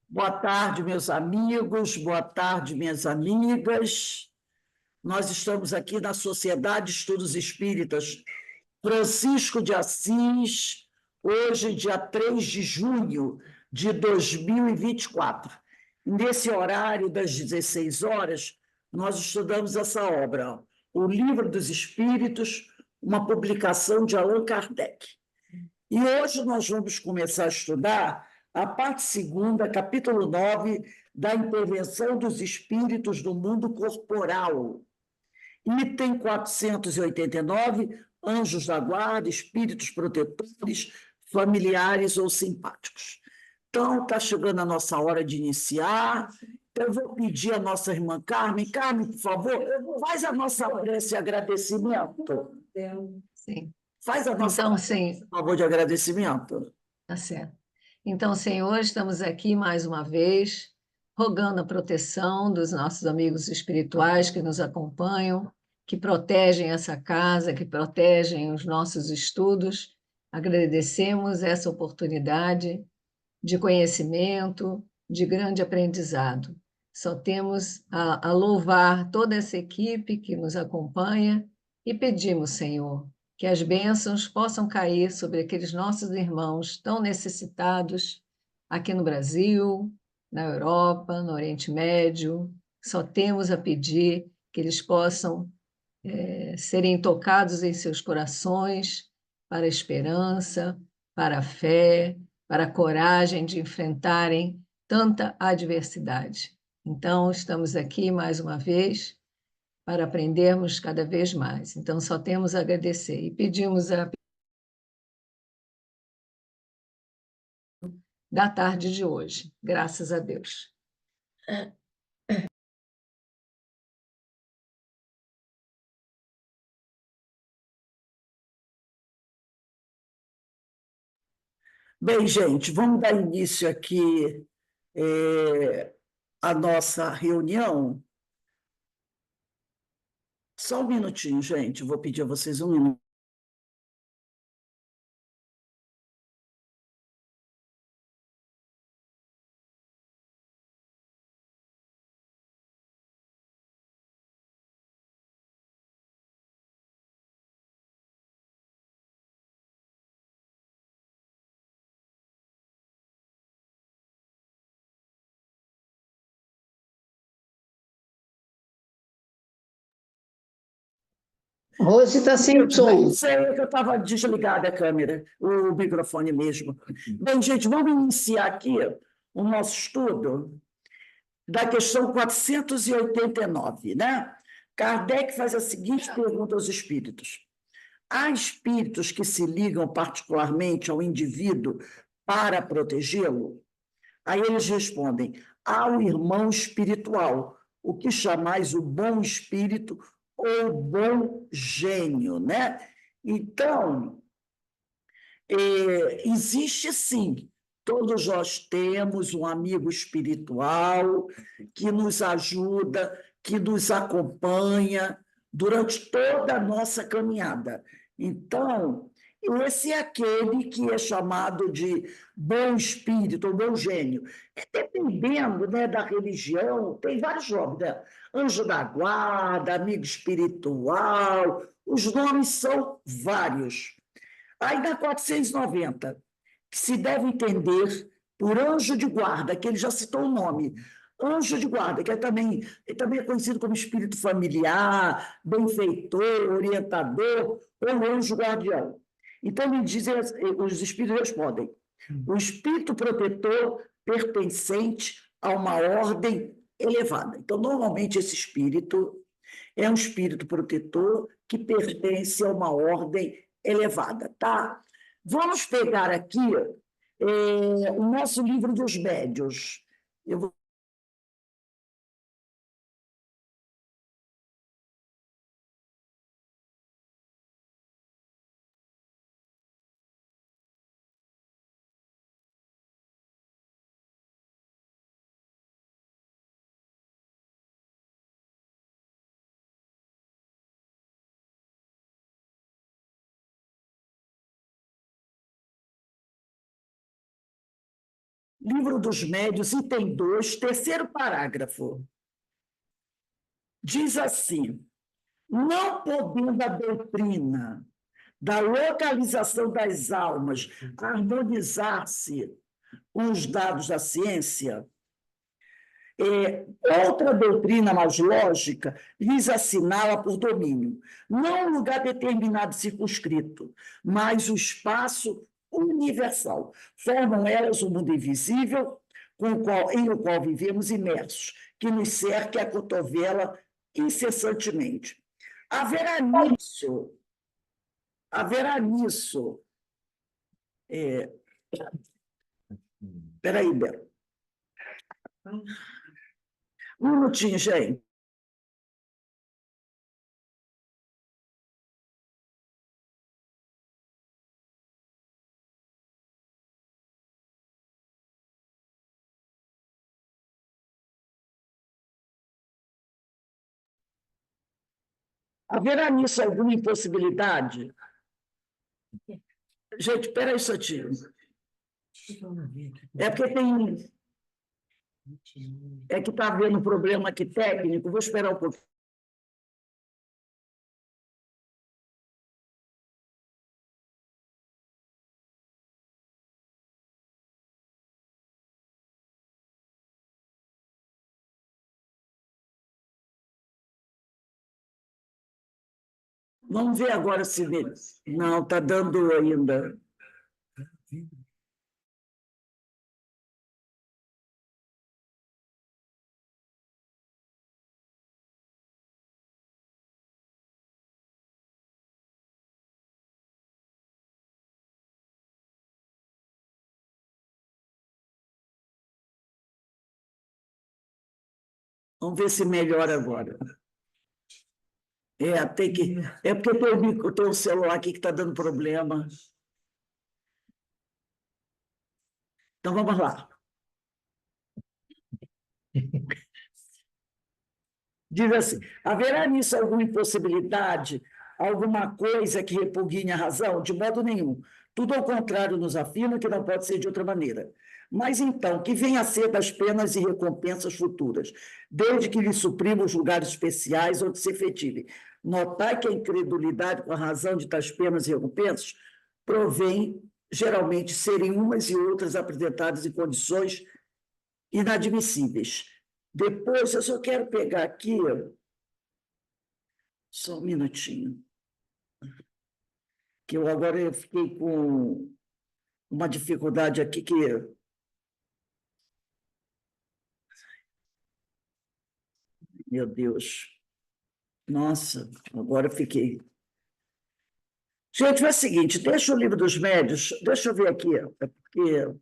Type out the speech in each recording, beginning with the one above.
Boa tarde, meus amigos, boa tarde, minhas amigas. Nós estamos aqui na Sociedade de Estudos Espíritas Francisco de Assis, hoje, dia 3 de junho de 2024. Nesse horário das 16 horas, nós estudamos essa obra, O Livro dos Espíritos, uma publicação de Allan Kardec. E hoje nós vamos começar a estudar a parte segunda, capítulo 9, da intervenção dos espíritos do mundo corporal. Item 489, anjos da guarda, espíritos protetores, familiares ou simpáticos. Então, está chegando a nossa hora de iniciar. Eu vou pedir à nossa irmã Carmen. Carmen, por favor, faz a nossa prece de agradecimento. Sim. Faz a nossa Então, prece, sim, por favor, de agradecimento. tá certo. Então, Senhor, estamos aqui mais uma vez, rogando a proteção dos nossos amigos espirituais que nos acompanham, que protegem essa casa, que protegem os nossos estudos. Agradecemos essa oportunidade de conhecimento, de grande aprendizado. Só temos a louvar toda essa equipe que nos acompanha e pedimos, Senhor, que as bênçãos possam cair sobre aqueles nossos irmãos tão necessitados aqui no Brasil, na Europa, no Oriente Médio. Só temos a pedir que eles possam serem tocados em seus corações para a esperança, para a fé, para a coragem de enfrentarem tanta adversidade. Então, estamos aqui mais uma vez para aprendermos cada vez mais. Então, só temos a agradecer e pedimos a da tarde de hoje. Graças a Deus. Bem, gente, vamos dar início aqui à nossa reunião. Só um minutinho, gente, vou pedir a vocês um minuto. Rose está sem som. Sei que eu estava desligada a câmera, o microfone mesmo. Bem, gente, vamos iniciar aqui o nosso estudo da questão 489, né? Kardec faz a seguinte pergunta aos espíritos: há espíritos que se ligam particularmente ao indivíduo para protegê-lo? Aí eles respondem: há o irmão espiritual, o que chamais o bom espírito ou bom gênio, né? Então, existe sim. Todos nós temos um amigo espiritual que nos ajuda, que nos acompanha durante toda a nossa caminhada. Então, esse é aquele que é chamado de bom espírito, ou bom gênio. Dependendo, né, da religião, tem vários nomes, né? Anjo da guarda, amigo espiritual, os nomes são vários. Aí na 490, que se deve entender por anjo de guarda, que ele já citou o nome, anjo de guarda, que ele também é conhecido como espírito familiar, benfeitor, orientador ou anjo guardião. Então, me dizem, os espíritos respondem: o espírito protetor pertencente a uma ordem elevada. Então, normalmente, esse espírito é um espírito protetor que pertence a uma ordem elevada, tá? Vamos pegar aqui o nosso livro dos médiuns. Eu vou Livro dos Médiuns, item 2, terceiro parágrafo. Diz assim: não podendo a doutrina da localização das almas harmonizar-se com os dados da ciência, outra doutrina mais lógica lhes assinala por domínio, não um lugar determinado e circunscrito, mas o espaço universal. Formam elas o mundo invisível em o qual vivemos imersos, que nos cerca e acotovela incessantemente. Haverá nisso. Espera aí, Bel. Um minutinho, gente. Haverá nisso alguma impossibilidade? Gente, espera aí, um instantinho. É porque tem... É que está havendo um problema aqui técnico. Vou esperar um pouco. Vamos ver agora se... Não, está dando ainda. Vamos ver se melhora agora. Tem que... É porque tem um celular aqui que está dando problema. Então, vamos lá. Diz assim: haverá nisso alguma impossibilidade, alguma coisa que repugne a razão? De modo nenhum. Tudo ao contrário nos afirma que não pode ser de outra maneira. Mas então, que venha a ser das penas e recompensas futuras, desde que lhe suprimam os lugares especiais onde se efetivem. Notai que a incredulidade com a razão de tais penas e recompensas provém, geralmente, serem umas e outras apresentadas em condições inadmissíveis. Depois, eu só quero pegar aqui, só um minutinho, que agora eu fiquei com uma dificuldade aqui que... Meu Deus. Nossa, agora eu fiquei... Gente, é o seguinte, deixa o Livro dos Médiuns, deixa eu ver aqui, é porque...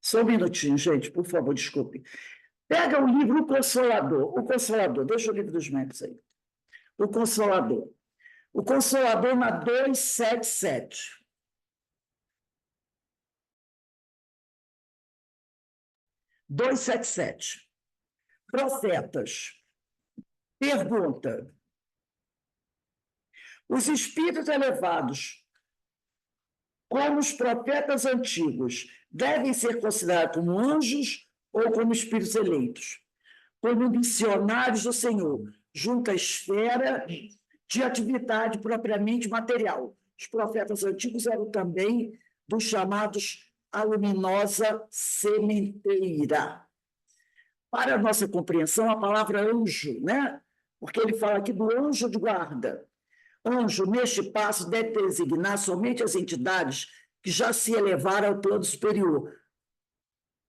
Só um minutinho, gente, por favor, desculpe. Pega o livro O Consolador, deixa o Livro dos Médiuns aí. O Consolador na 277. Profetas. Pergunta: os espíritos elevados, como os profetas antigos, devem ser considerados como anjos ou como espíritos eleitos? Como missionários do Senhor, junto à esfera de atividade propriamente material. Os profetas antigos eram também dos chamados a luminosa sementeira. Para a nossa compreensão, a palavra anjo, né? Porque ele fala aqui do anjo de guarda. Anjo, neste passo, deve designar somente as entidades que já se elevaram ao plano superior.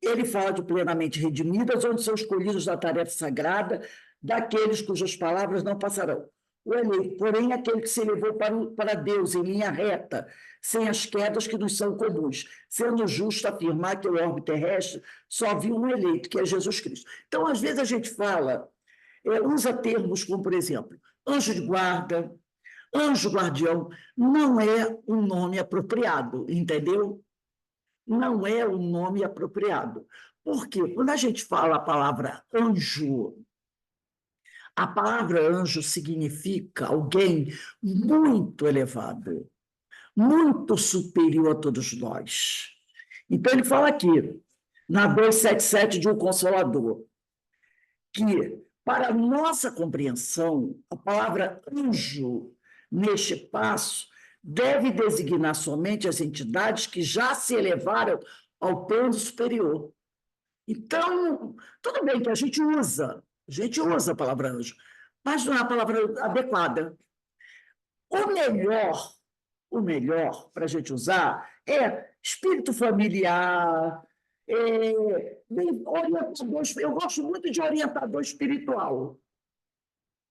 Ele fala de plenamente redimidas, onde são escolhidos da tarefa sagrada, daqueles cujas palavras não passarão. O eleito, porém, é aquele que se elevou para Deus em linha reta, sem as quedas que nos são comuns, sendo justo afirmar que o orbe terrestre só viu um eleito, que é Jesus Cristo. Então, às vezes a gente fala, usa termos como, por exemplo, anjo de guarda, anjo guardião, não é um nome apropriado, entendeu? Não é um nome apropriado. Por quê? Quando a gente fala a palavra anjo, a palavra anjo significa alguém muito elevado, muito superior a todos nós. Então, ele fala aqui, na 277 de O Consolador, que, para nossa compreensão, a palavra anjo, neste passo, deve designar somente as entidades que já se elevaram ao plano superior. Então, tudo bem que a gente usa a palavra anjo, mas não é a palavra adequada. O melhor para a gente usar é espírito familiar, orientador. Eu gosto muito de orientador espiritual.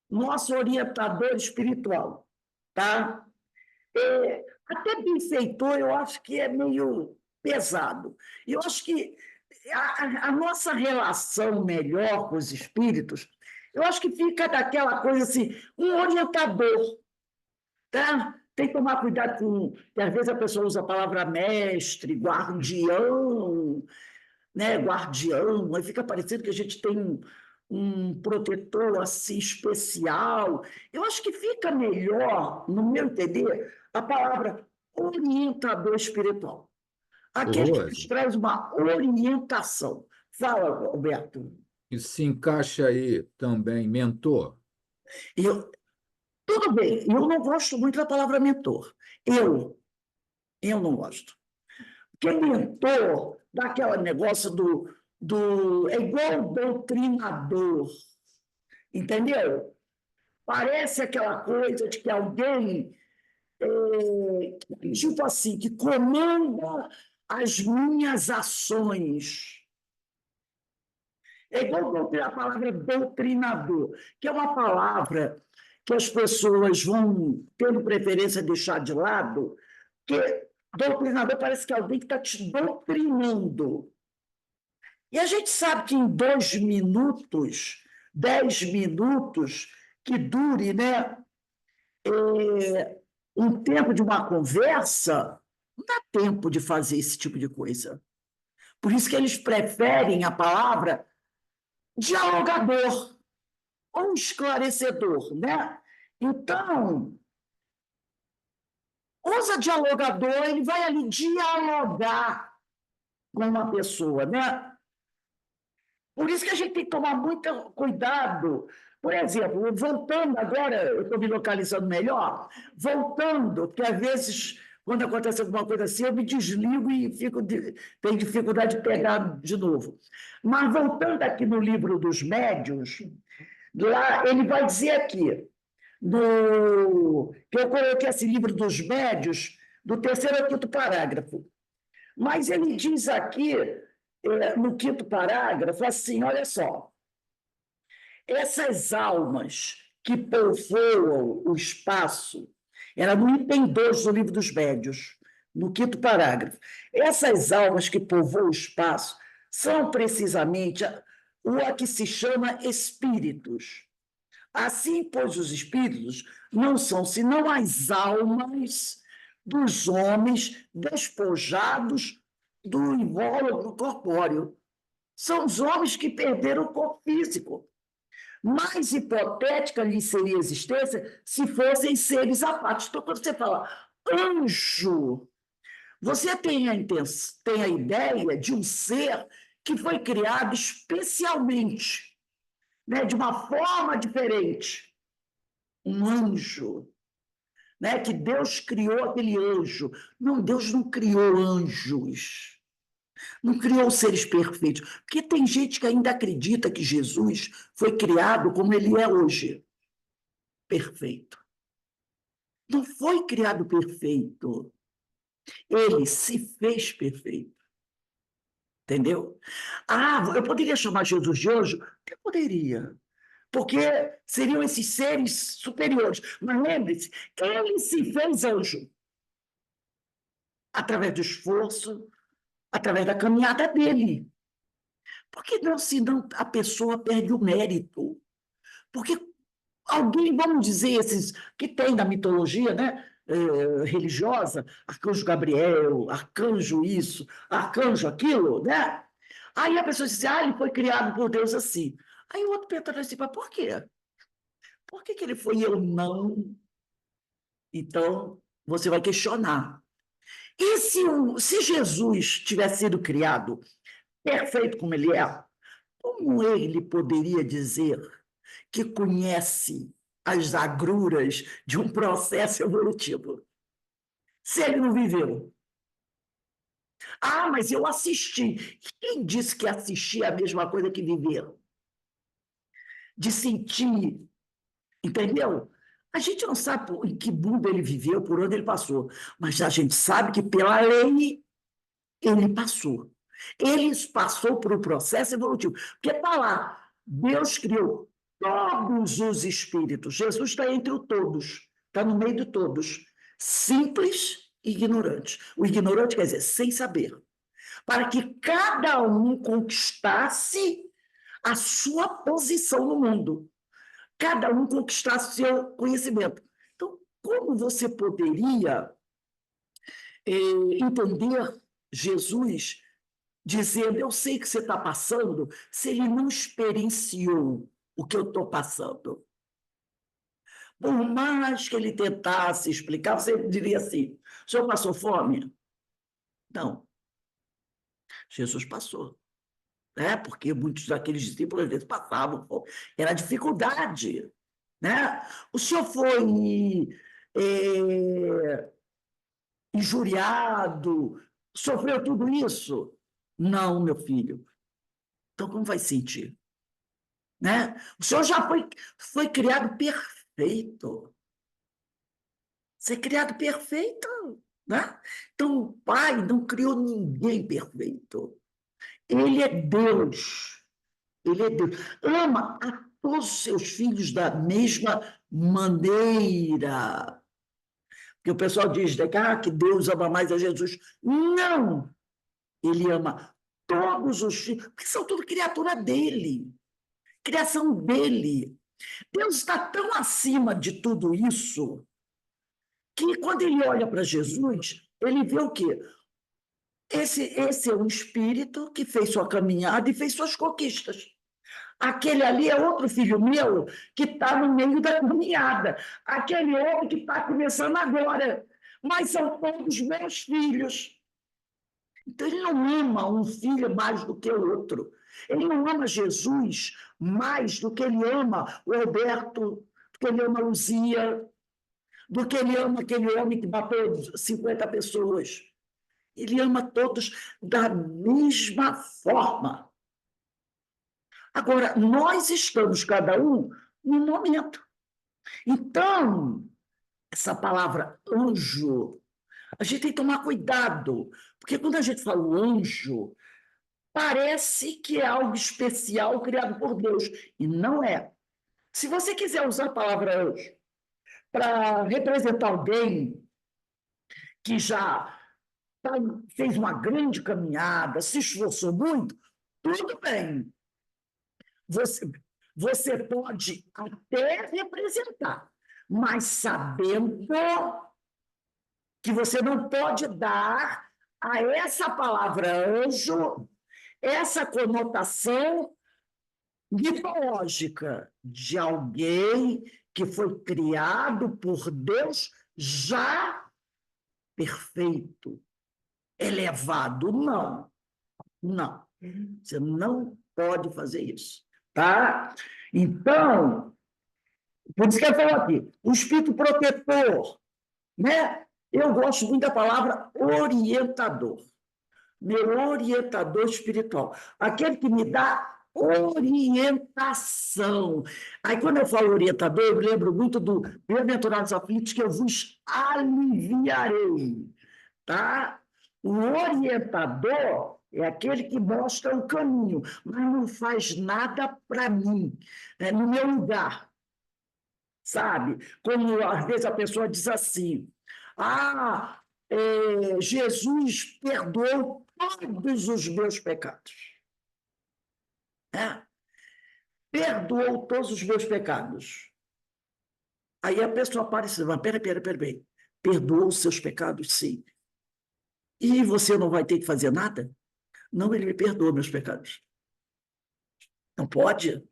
Nosso orientador espiritual, tá? Até benfeitor, eu acho que é meio pesado. Eu acho que a nossa relação melhor com os espíritos, eu acho que fica daquela coisa assim, um orientador, tá? Tem que tomar cuidado com, que às vezes a pessoa usa a palavra mestre, guardião, né? Guardião, aí fica parecendo que a gente tem um protetor assim especial. Eu acho que fica melhor, no meu entender, a palavra orientador espiritual. Ô, Aquele que nos Rose, traz uma orientação. Fala, Roberto. isso se encaixa aí também, mentor? Eu, tudo bem, eu não gosto muito da palavra mentor. Eu não gosto. Porque mentor dá aquele negócio é igual doutrinador, entendeu? Parece aquela coisa de que alguém, tipo assim, que comanda as minhas ações. É igual a palavra doutrinador, que é uma palavra que as pessoas vão tendo preferência de deixar de lado, porque doutrinador parece que é alguém que está te doutrinando. E a gente sabe que em 2 minutos, 10 minutos, que dure, né, um tempo de uma conversa, não dá tempo de fazer esse tipo de coisa. Por isso que eles preferem a palavra dialogador ou esclarecedor, né? Então, usa dialogador, ele vai ali dialogar com uma pessoa, né? Por isso que a gente tem que tomar muito cuidado. Por exemplo, voltando agora, eu estou me localizando melhor, voltando, porque às vezes, quando acontece alguma coisa assim, eu me desligo e tenho dificuldade de pegar de novo. Mas voltando aqui no livro dos médiuns, lá ele vai dizer aqui, que eu coloquei esse livro dos médiuns, do 3º ao 5º parágrafo. Mas ele diz aqui, no 5º parágrafo, assim, olha só, essas almas que povoam o espaço, era no item 2 do livro dos médiuns, no 5º parágrafo, essas almas que povoam o espaço são precisamente o que se chama espíritos. Assim, pois, os espíritos não são senão as almas dos homens despojados do invólucro corpóreo. São os homens que perderam o corpo físico. Mais hipotética lhe seria a existência se fossem seres à parte. Então, quando você fala anjo, você tem a ideia de um ser que foi criado especialmente, né, de uma forma diferente. Um anjo, né, que Deus criou aquele anjo. Não, Deus não criou anjos. Não criou seres perfeitos. Porque tem gente que ainda acredita que Jesus foi criado como ele é hoje. Perfeito. Não foi criado perfeito. Ele se fez perfeito. Entendeu? Ah, eu poderia chamar Jesus de anjo? Eu poderia. Porque seriam esses seres superiores. Mas lembre-se, ele se fez anjo. Através do esforço, através da caminhada dele. Porque não, senão a pessoa perde o mérito. Porque alguém, vamos dizer, esses que tem da mitologia, né, religiosa, arcanjo Gabriel, arcanjo isso, arcanjo aquilo, né? Aí a pessoa diz, ele foi criado por Deus assim. Aí o outro pergunta assim, mas por quê? Por que ele foi e eu não? Então, você vai questionar. E se Jesus tivesse sido criado perfeito como ele é, como ele poderia dizer que conhece as agruras de um processo evolutivo, se ele não viveu? Ah, mas eu assisti. Quem disse que assistir é a mesma coisa que viver? De sentir, entendeu? A gente não sabe em que mundo ele viveu, por onde ele passou, mas a gente sabe que pela lei ele passou. Ele passou por um processo evolutivo. Porque está lá, Deus criou todos os espíritos. Jesus está entre o todos, está no meio de todos. Simples e ignorante. O ignorante quer dizer sem saber. Para que cada um conquistasse a sua posição no mundo. Cada um conquistasse seu conhecimento. Então, como você poderia entender Jesus dizendo, eu sei que você está passando, se ele não experienciou o que eu estou passando? Por mais que ele tentasse explicar, você diria assim, o senhor passou fome? Não. Jesus passou. Porque muitos daqueles discípulos, às vezes, passavam fome. Era dificuldade. Né? O senhor foi injuriado, sofreu tudo isso? Não, meu filho. Então, como vai sentir? Né? O senhor já foi criado perfeito. Ser criado perfeito. Né? Então, o Pai não criou ninguém perfeito. Ele é Deus. Ele é Deus. Ama a todos os seus filhos da mesma maneira. Porque o pessoal diz que Deus ama mais a Jesus. Não! Ele ama todos os filhos, porque são tudo criatura dele, criação dele. Deus está tão acima de tudo isso que, quando ele olha para Jesus, ele vê o quê? Esse é um espírito que fez sua caminhada e fez suas conquistas. Aquele ali é outro filho meu que está no meio da caminhada. Aquele outro que está começando agora. Mas são todos meus filhos. Então, ele não ama um filho mais do que o outro. Ele não ama Jesus mais do que ele ama o Alberto, do que ele ama a Luzia, do que ele ama aquele homem que matou 50 pessoas. Ele ama todos da mesma forma. Agora, nós estamos, cada um, num momento. Então, essa palavra anjo, a gente tem que tomar cuidado, porque quando a gente fala o anjo, parece que é algo especial criado por Deus, e não é. Se você quiser usar a palavra anjo para representar alguém que já fez uma grande caminhada, se esforçou muito, tudo bem. Você pode até representar, mas sabendo que você não pode dar a essa palavra anjo essa conotação mitológica de alguém que foi criado por Deus já perfeito, elevado. Não, não. Você não pode fazer isso, tá? Então, por isso que eu falo aqui, o espírito protetor, né? Eu gosto muito da palavra orientador. Meu orientador espiritual, aquele que me dá orientação. Aí, quando eu falo orientador, eu me lembro muito do Bem-aventurados aflitos, que eu vos aliviarei. Tá? O orientador é aquele que mostra o caminho, mas não faz nada para mim, no meu lugar. Sabe? Como, às vezes, a pessoa diz assim, Jesus perdoou todos os meus pecados. Perdoou todos os meus pecados. Aí a pessoa aparece e diz, peraí. Perdoou os seus pecados, sim. E você não vai ter que fazer nada? Não, ele me perdoa meus pecados. Não pode?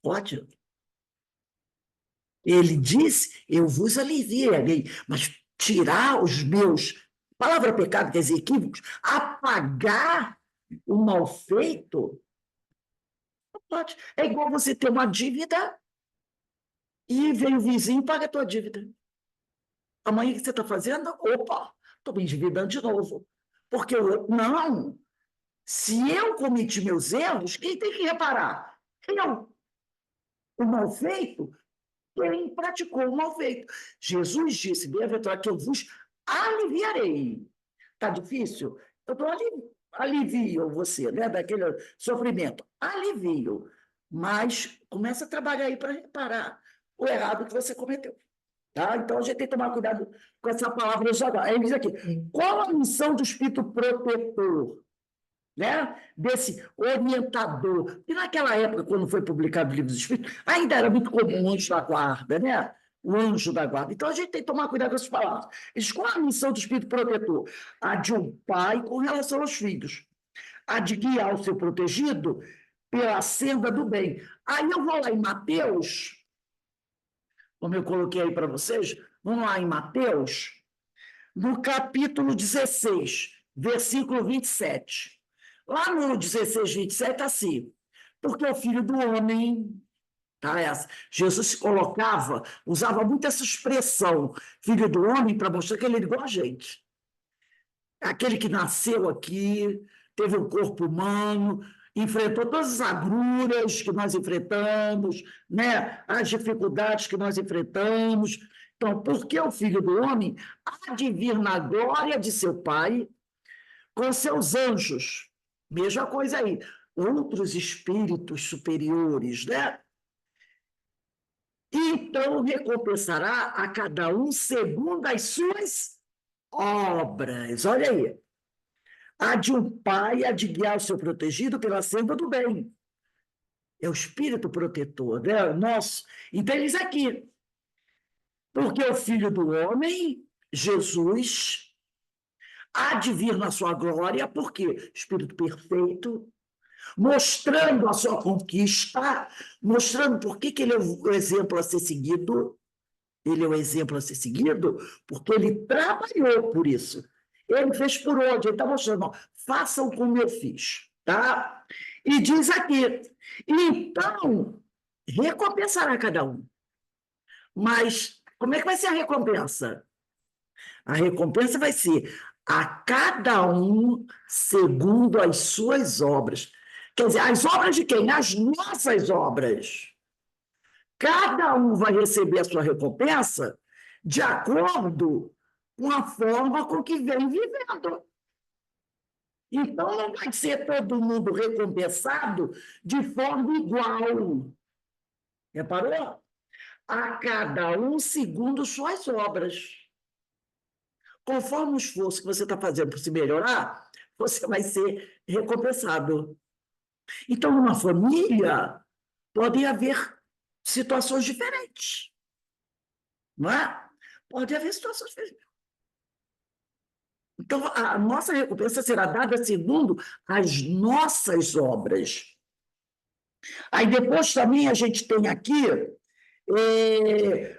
Pode. Ele disse, eu vos aliviarei, mas tirar os meus A palavra pecado quer dizer equívocos. Apagar o mal feito não pode. É igual você ter uma dívida e vem o vizinho e paga a tua dívida. Amanhã o que você está fazendo? Opa, estou me endividando de novo. Porque não. Se eu cometi meus erros, quem tem que reparar? Eu. O mal feito, quem praticou o mal feito. Jesus disse, bem-aventurado, que eu vos aliviarei. Está difícil? Eu estou alivio você, né, daquele sofrimento. Alivio. Mas começa a trabalhar aí para reparar o errado que você cometeu. Tá? Então, a gente tem que tomar cuidado com essa palavra jogada. Aí ele diz aqui, qual a missão do Espírito protetor? Né? Desse orientador. E naquela época, quando foi publicado o Livro dos Espíritos, ainda era muito comum o anjo da guarda, né? O anjo da guarda. Então, a gente tem que tomar cuidado com essas palavras. Eles, qual a missão do Espírito protetor? A de um pai com relação aos filhos. A de guiar o seu protegido pela senda do bem. Aí eu vou lá em Mateus, como eu coloquei aí para vocês, vamos lá em Mateus, no capítulo 16, versículo 27. Lá no 16, 27, está assim, porque o Filho do Homem, tá, Jesus se colocava, usava muito essa expressão, Filho do Homem, para mostrar que ele era igual a gente. Aquele que nasceu aqui, teve um corpo humano, enfrentou todas as agruras que nós enfrentamos, né? As dificuldades que nós enfrentamos. Então, porque o Filho do Homem há de vir na glória de seu Pai com seus anjos. Mesma coisa aí. Outros espíritos superiores, né? Então recompensará a cada um segundo as suas obras. Olha aí. A de um pai, a de guiar o seu protegido pela senda do bem. É o espírito protetor, né? Nosso. Então, eles aqui. Porque o Filho do Homem, Jesus, há de vir na sua glória, porque Espírito perfeito, mostrando a sua conquista, mostrando por que ele é o exemplo a ser seguido. Ele é o exemplo a ser seguido porque ele trabalhou por isso. Ele fez por onde? Ele está mostrando, ó, façam como eu fiz. Tá? E diz aqui, então, recompensará cada um. Mas como é que vai ser a recompensa? A recompensa vai ser a cada um segundo as suas obras. Quer dizer, as obras de quem? As nossas obras. Cada um vai receber a sua recompensa de acordo com a forma com que vem vivendo. Então, não vai ser todo mundo recompensado de forma igual. Reparou? A cada um segundo suas obras. Conforme o esforço que você está fazendo para se melhorar, você vai ser recompensado. Então, numa família, podem haver situações diferentes. Não é? Pode haver situações diferentes. Então, a nossa recompensa será dada segundo as nossas obras. Aí depois também a gente tem aqui,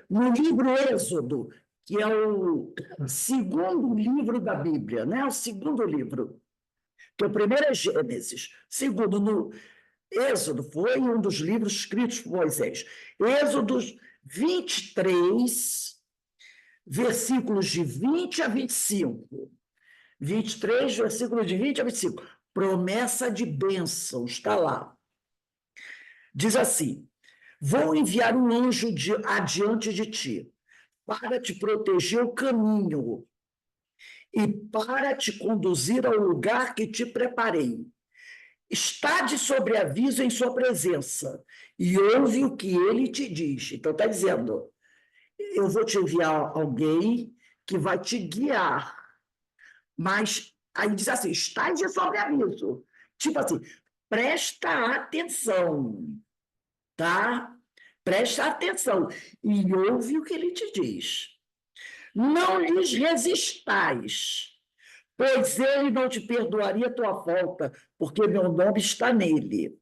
no livro Êxodo, que é o segundo livro da Bíblia, né? O segundo livro. Que o primeiro é Gênesis. Segundo, no Êxodo, foi um dos livros escritos por Moisés. Êxodo 23, versículos de 20 a 25. 23, versículos de 20 a 25. Promessa de bênção, está lá. Diz assim, vou enviar um anjo adiante de ti, para te proteger o caminho e para te conduzir ao lugar que te preparei. Está de sobreaviso em sua presença e ouve o que ele te diz. Então, está dizendo, eu vou te enviar alguém que vai te guiar. Mas aí diz assim, está de sobreaviso. Tipo assim, presta atenção, tá? Presta atenção e ouve o que ele te diz. Não lhes resistais, pois ele não te perdoaria a tua falta, porque meu nome está nele.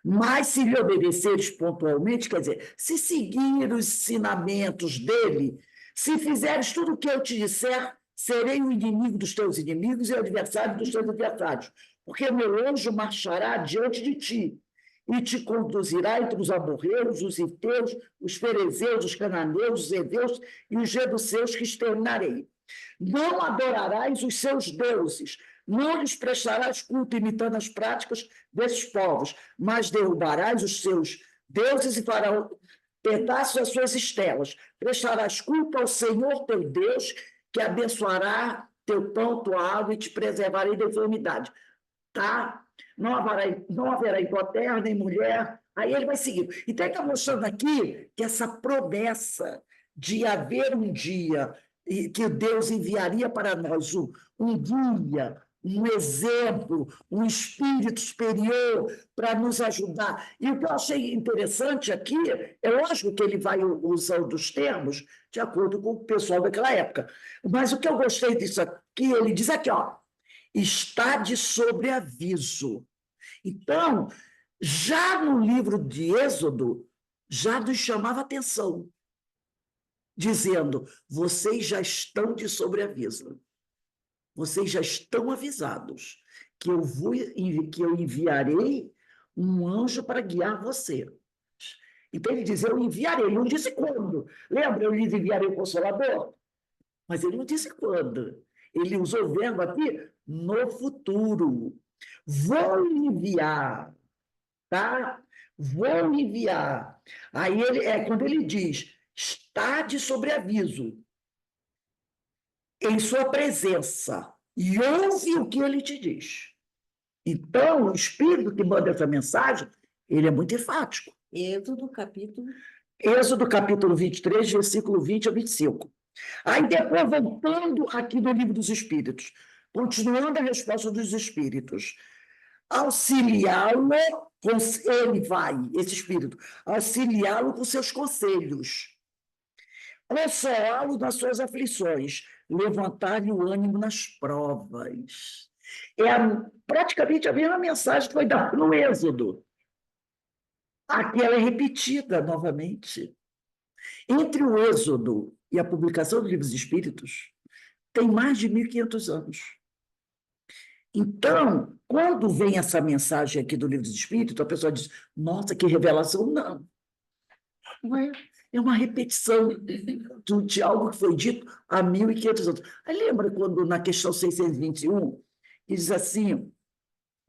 Mas se lhe obedeceres pontualmente, quer dizer, se seguir os ensinamentos dele, se fizeres tudo o que eu te disser, serei o inimigo dos teus inimigos e o adversário dos teus adversários, porque meu anjo marchará diante de ti e te conduzirá entre os amorreus, os heteus, os ferezeus, os cananeus, os heveus e os jebuseus que exterminarei. Não adorarás os seus deuses, não lhes prestarás culto imitando as práticas desses povos, mas derrubarás os seus deuses e farás pedaços das suas estelas. Prestarás culto ao Senhor teu Deus, que abençoará teu pão, tua água e te preservará da enfermidade. Tá? Não haverá em tua terra nem mulher. Aí ele vai seguindo. Então, ele está mostrando aqui que essa promessa de haver um dia que Deus enviaria para nós um guia, um exemplo, um espírito superior para nos ajudar. E o que eu achei interessante aqui, é lógico que ele vai usando os termos de acordo com o pessoal daquela época. Mas o que eu gostei disso aqui, ele diz aqui, ó, está de sobreaviso. Então, já no livro de Êxodo, já nos chamava atenção, dizendo, vocês já estão de sobreaviso. Vocês já estão avisados que eu enviarei um anjo para guiar você. Então, ele diz, eu enviarei, ele não disse quando. Lembra, eu lhes enviarei o Consolador? Mas ele não disse quando. Ele usou o verbo aqui, no futuro. Vou enviar, tá? Vou enviar. Aí, quando ele diz, está de sobreaviso, em sua presença, e ouve o que ele te diz. Então, o Espírito que manda essa mensagem, ele é muito enfático. Êxodo, capítulo. Êxodo, capítulo 23, versículo 20 a 25. Aí, depois, voltando aqui no livro dos Espíritos, continuando a resposta dos Espíritos, auxiliá-lo, ele vai, esse Espírito, auxiliá-lo com seus conselhos, consolá-lo nas suas aflições, levantar-lhe o ânimo nas provas. Praticamente a mesma mensagem que foi dada no Êxodo. Aqui ela é repetida novamente. Entre o Êxodo e a publicação dos Livros Espíritos, tem mais de 1.500 anos. Então, quando vem essa mensagem aqui do Livro dos Espíritos, a pessoa diz, nossa, que revelação. Não. Não é. É uma repetição de algo que foi dito há 1.500 anos. Aí lembra quando, na questão 621, diz assim,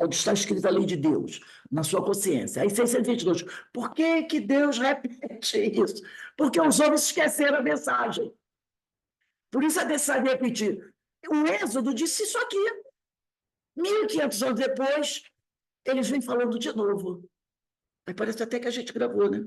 onde está escrita a lei de Deus, na sua consciência. Aí 622, por que Deus repete isso? Porque os homens esqueceram a mensagem. Por isso a necessidade de repetir. O Êxodo disse isso aqui. 1.500 anos depois, eles vêm falando de novo. Aí parece até que a gente gravou, né?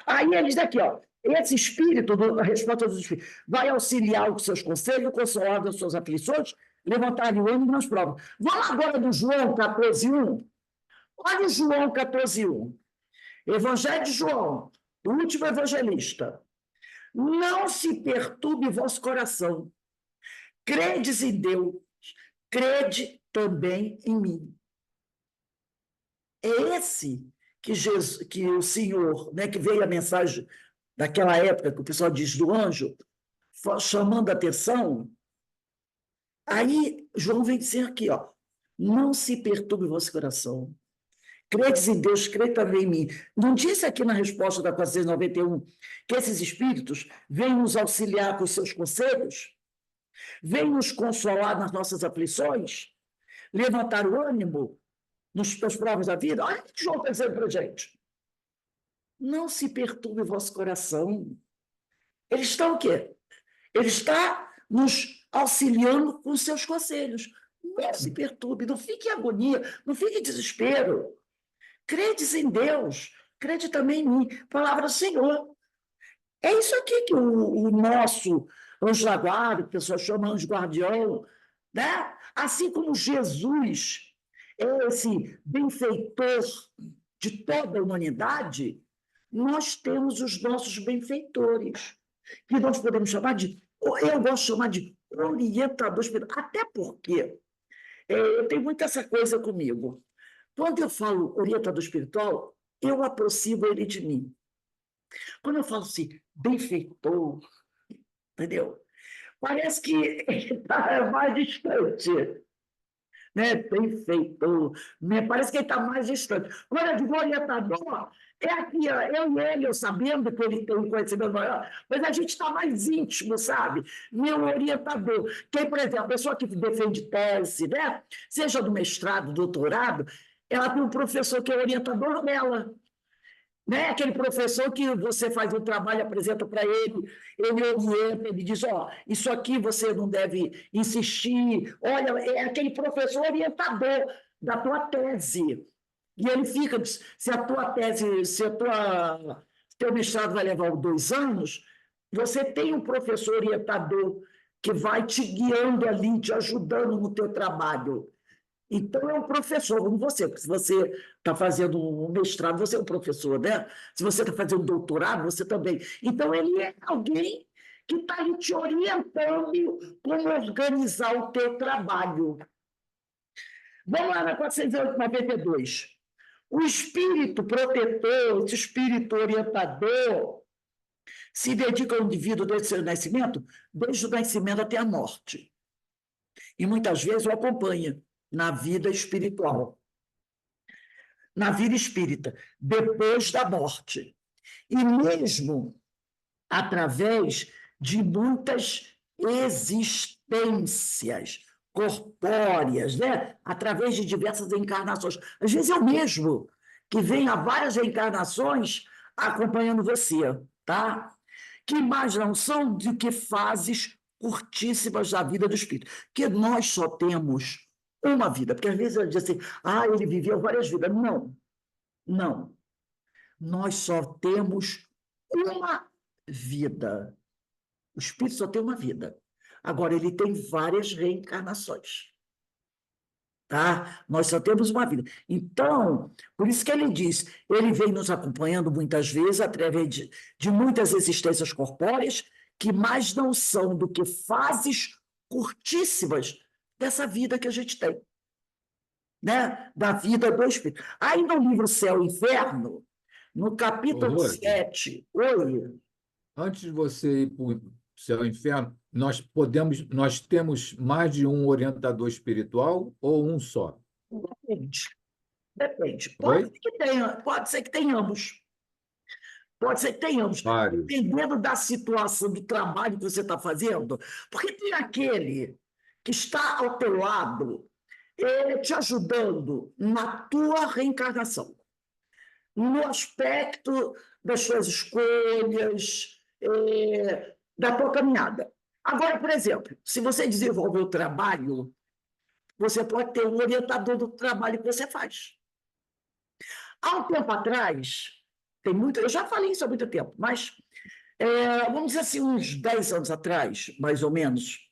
Aí eles aqui, ó, esse espírito, a resposta dos espíritos, vai auxiliar os seus conselhos, consolar das suas aflições, levantar-lhe o ânimo nas provas. Vamos agora do João 14:1. Olha João 14:1. Evangelho de João, o último evangelista. Não se perturbe vosso coração. Credes em Deus, crede também em mim. É esse que o Senhor, né, que veio a mensagem daquela época, que o pessoal diz do anjo, chamando a atenção. Aí João vem dizer aqui, ó, não se perturbe o vosso coração. Credes em Deus, crede também em mim. Não disse aqui na resposta da 491 que esses espíritos vêm nos auxiliar com os seus conselhos? Vêm nos consolar nas nossas aflições? Levantar o ânimo nas provas da vida? Olha o que João está dizendo para a gente. Não se perturbe o vosso coração. Ele está o quê? Ele está nos auxiliando com seus conselhos. Não se perturbe, não fique em agonia, não fique em desespero. Credes em Deus, crede também em mim. Palavra do Senhor. É isso aqui que o nosso anjo da guarda, que a pessoa chama anjo guardião, né? Assim como Jesus é esse benfeitor de toda a humanidade, nós temos os nossos benfeitores, que nós podemos chamar de, eu gosto de chamar de orientador espiritual, até porque eu tenho muito essa coisa comigo. Quando eu falo orientador espiritual, eu aproximo ele de mim. Quando eu falo assim, benfeitor, entendeu? parece que ele está mais distante, né? Tem feito, né? Parece que ele está mais distante. Quando eu digo orientador, é aqui, ó, eu e ele, eu sabendo que ele tem um conhecimento maior, mas a gente está mais íntimo, sabe? Meu orientador. Quem, por exemplo, a pessoa que defende tese, né? Seja do mestrado, doutorado, ela tem um professor que é orientador dela. Né? Aquele professor que você faz um trabalho, apresenta para ele orienta, ele diz, ó, isso aqui você não deve insistir, olha, é aquele professor orientador da tua tese. E ele fica, se a tua tese, teu mestrado vai levar 2 anos, você tem um professor orientador que vai te guiando ali, te ajudando no teu trabalho. Então, é um professor, como você, porque se você está fazendo um mestrado, você é um professor, né? Se você está fazendo doutorado, você também. Então, ele é alguém que está ali te orientando como organizar o teu trabalho. Vamos lá na 498. O espírito protetor, esse espírito orientador, se dedica ao indivíduo desde o seu nascimento, desde o nascimento até a morte. E muitas vezes o acompanha na vida espiritual, na vida espírita, depois da morte. E mesmo através de muitas existências corpóreas, né? Através de diversas encarnações. Às vezes é o mesmo que vem há várias encarnações acompanhando você, tá? Que mais não são do que fases curtíssimas da vida do espírito, que nós só temos uma vida, porque às vezes eu digo assim, ele viveu várias vidas. Não, não. Nós só temos uma vida. O espírito só tem uma vida. Agora, ele tem várias reencarnações. Tá? Nós só temos uma vida. Então, por isso que ele diz, ele vem nos acompanhando muitas vezes através de muitas existências corpóreas que mais não são do que fases curtíssimas dessa vida que a gente tem, né? Da vida do espírito. Aí no livro Céu e Inferno, no capítulo Rose, 7, oi, antes de você ir para o céu e inferno, nós temos mais de um orientador espiritual ou um só? depende. Depende. Oi? Pode ser que tenhamos. Pode ser que tenhamos, Vários. dependendo da situação do trabalho que você está fazendo, porque tem aquele que está ao teu lado, te ajudando na tua reencarnação, no aspecto das suas escolhas, da tua caminhada. Agora, por exemplo, se você desenvolve o trabalho, você pode ter um orientador do trabalho que você faz. Há um tempo atrás, eu já falei isso há muito tempo, mas vamos dizer assim, uns 10 anos atrás, mais ou menos,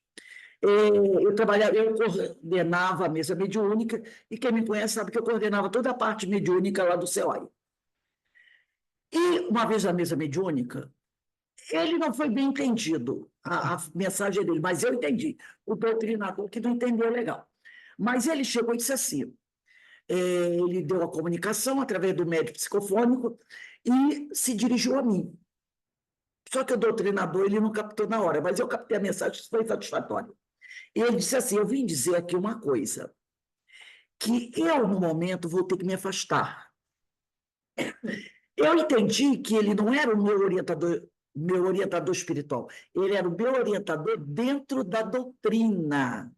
eu coordenava a mesa mediúnica, e quem me conhece sabe que eu coordenava toda a parte mediúnica lá do CEOI. E uma vez na mesa mediúnica, ele não foi bem entendido, a mensagem dele, mas eu entendi. O doutrinador que não entendeu legal. Mas ele chegou e disse assim, ele deu a comunicação através do médium psicofônico e se dirigiu a mim. Só que o doutrinador ele não captou na hora, mas eu captei a mensagem, isso foi satisfatório. E ele disse assim, eu vim dizer aqui uma coisa, que eu, no momento, vou ter que me afastar. Eu entendi que ele não era o meu orientador espiritual, ele era o meu orientador dentro da doutrina,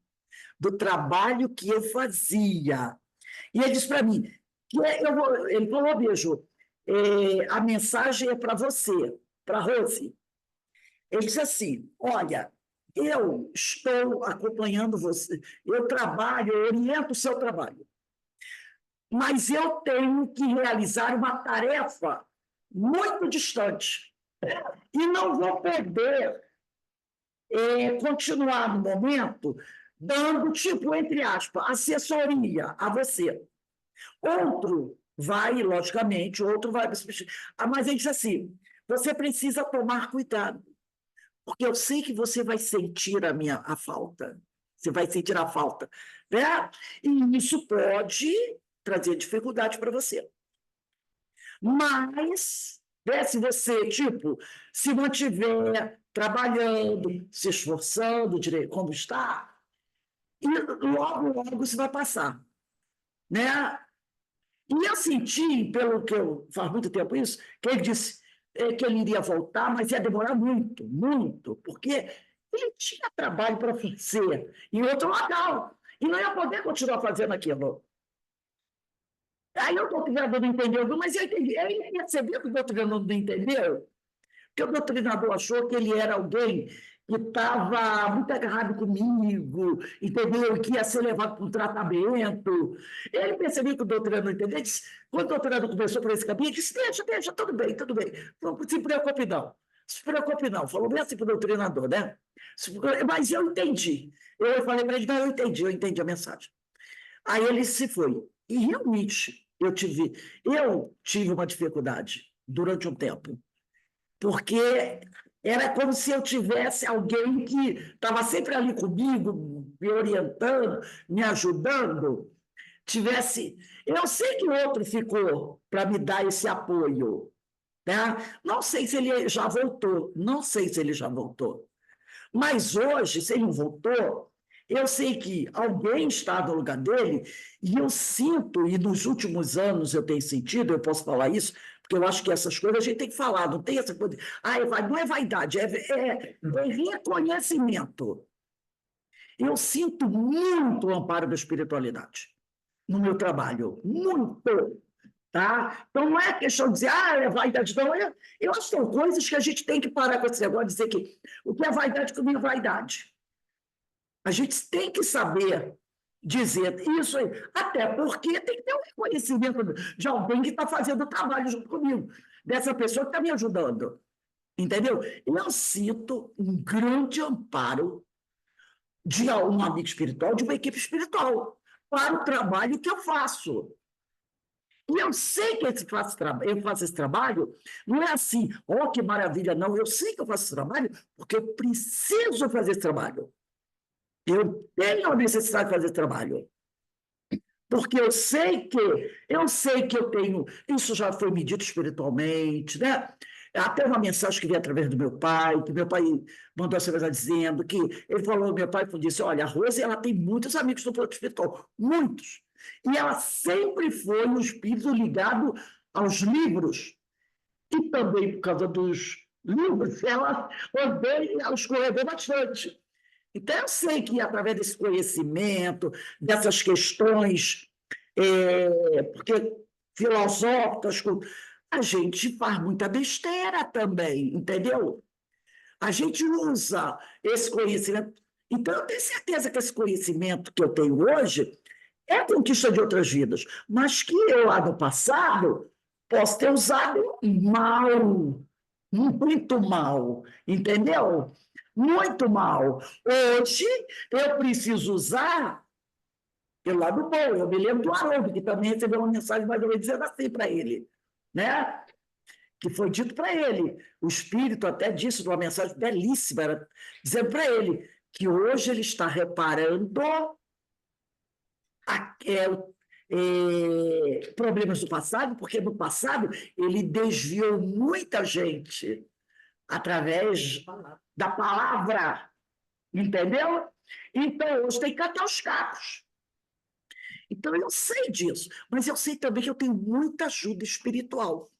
do trabalho que eu fazia. E ele disse para mim, ele falou, beijo, a mensagem é para você, para Rose. Ele disse assim, olha, eu estou acompanhando você, eu trabalho, eu oriento o seu trabalho, mas eu tenho que realizar uma tarefa muito distante e não vou poder continuar no momento dando, tipo, entre aspas, assessoria a você. Outro vai, logicamente, outro vai... Mas ele diz assim, você precisa tomar cuidado, porque eu sei que você vai sentir a falta. Você vai sentir a falta, né? E isso pode trazer dificuldade para você. Mas, Se você, tipo, se mantiver trabalhando, se esforçando, direito, como está, e logo, logo você vai passar, né? E eu senti, pelo que eu faz muito tempo isso, que ele disse que ele iria voltar, mas ia demorar muito, muito, porque ele tinha trabalho para fazer em outro local e não ia poder continuar fazendo aquilo. Aí o doutrinador não entendeu, mas eu entendi. Ele percebeu que o doutrinador não entendeu, porque o doutrinador achou que ele era alguém que estava muito agarrado comigo, entendeu? E que ia ser levado para um tratamento. Ele percebeu que o doutrinador não entendeu. Disse, quando o doutrinador começou por esse caminho, ele disse: deixa, tudo bem, tudo bem. Não se preocupe, não. Se preocupe, não. Falou bem assim para o doutrinador, né? Mas eu entendi. Eu falei para ele: não, eu entendi a mensagem. Aí ele se foi. E realmente eu tive uma dificuldade durante um tempo, porque era como se eu tivesse alguém que estava sempre ali comigo, me orientando, me ajudando, tivesse. Eu sei que o outro ficou para me dar esse apoio, né? Não sei se ele já voltou, não sei se ele já voltou. Mas hoje, se ele não voltou, eu sei que alguém está no lugar dele, e eu sinto, e nos últimos anos eu tenho sentido, eu posso falar isso, porque eu acho que essas coisas a gente tem que falar, não tem essa coisa. Não é vaidade, é reconhecimento. Eu sinto muito o amparo da espiritualidade no meu trabalho, muito. Tá? Então, não é questão de dizer, é vaidade, não. Eu acho que são coisas que a gente tem que parar com esse negócio de dizer que o que é vaidade, o que não é vaidade. A gente tem que saber dizer isso aí, até porque tem que ter um reconhecimento de alguém que está fazendo o trabalho junto comigo, dessa pessoa que está me ajudando. Entendeu? Eu sinto um grande amparo de um amigo espiritual, de uma equipe espiritual, para o trabalho que eu faço. E eu sei que eu faço esse trabalho, não é assim, que maravilha, não. Eu sei que eu faço esse trabalho porque eu preciso fazer esse trabalho. Eu tenho a necessidade de fazer esse trabalho. Porque eu sei que eu tenho, isso já foi medido espiritualmente, né? Até uma mensagem que veio através do meu pai, que meu pai mandou essa mensagem dizendo que ele falou, meu pai disse, olha, a Rose, ela tem muitos amigos do plano espiritual, muitos. E ela sempre foi um espírito ligado aos livros. E também por causa dos livros, ela escorregou bastante. Então, eu sei que através desse conhecimento, dessas questões, porque filosóficas, a gente faz muita besteira também, entendeu? A gente usa esse conhecimento. Então, eu tenho certeza que esse conhecimento que eu tenho hoje é conquista de outras vidas, mas que eu, lá no passado, posso ter usado mal, muito mal, entendeu? Muito mal. Hoje, eu preciso usar pelo lado bom. Eu me lembro do Haroldo, que também recebeu uma mensagem mais ou menos dizendo assim para ele, né? Que foi dito para ele. O Espírito até disse numa mensagem belíssima, dizendo para ele que hoje ele está reparando problemas do passado, porque no passado ele desviou muita gente através da palavra, entendeu? Então, hoje tem que catar os cacos. Então, eu sei disso, mas eu sei também que eu tenho muita ajuda espiritual,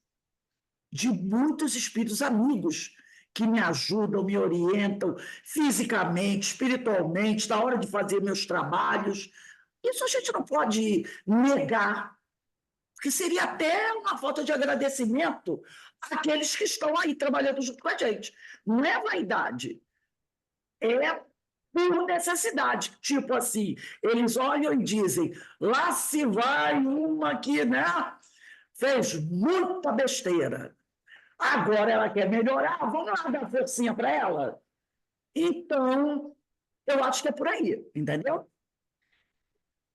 de muitos espíritos amigos que me ajudam, me orientam fisicamente, espiritualmente, na hora de fazer meus trabalhos. Isso a gente não pode negar, porque seria até uma falta de agradecimento àqueles que estão aí trabalhando junto com a gente. Não é vaidade, é por necessidade. Tipo assim, eles olham e dizem, lá se vai uma que, né, fez muita besteira. Agora ela quer melhorar, vamos lá dar forcinha para ela. Então, eu acho que é por aí, entendeu?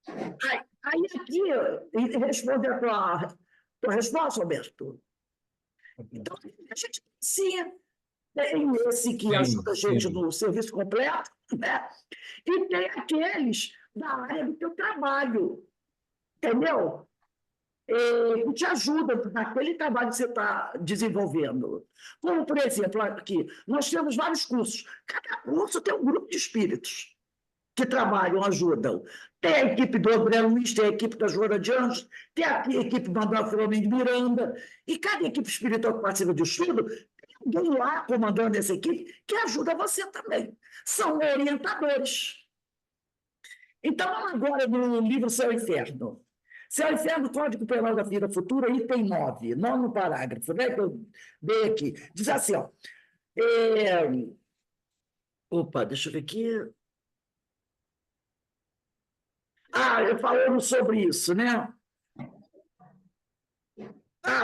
Aí aqui, responde a tua resposta, Alberto. Então, a gente sim, tem esse que ajuda a gente no serviço completo, né? E tem aqueles da área do teu trabalho, entendeu? que te ajudam naquele trabalho que você está desenvolvendo. Como, por exemplo, aqui, nós temos vários cursos. Cada curso tem um grupo de espíritos que trabalham, ajudam. Tem a equipe do André Luiz, tem a equipe da Joana de Anjos, tem a equipe do Manuel Filomeno de Miranda, e cada equipe espiritual que participa do estudo, tem alguém lá comandando essa equipe que ajuda você também. São orientadores. Então, vamos agora no livro Céu e Inferno. Céu e Inferno, Código Penal da Vida Futura, item 9, nono parágrafo, né, que eu dei aqui. Diz assim, ó. Opa, deixa eu ver aqui. Eu falando sobre isso, né?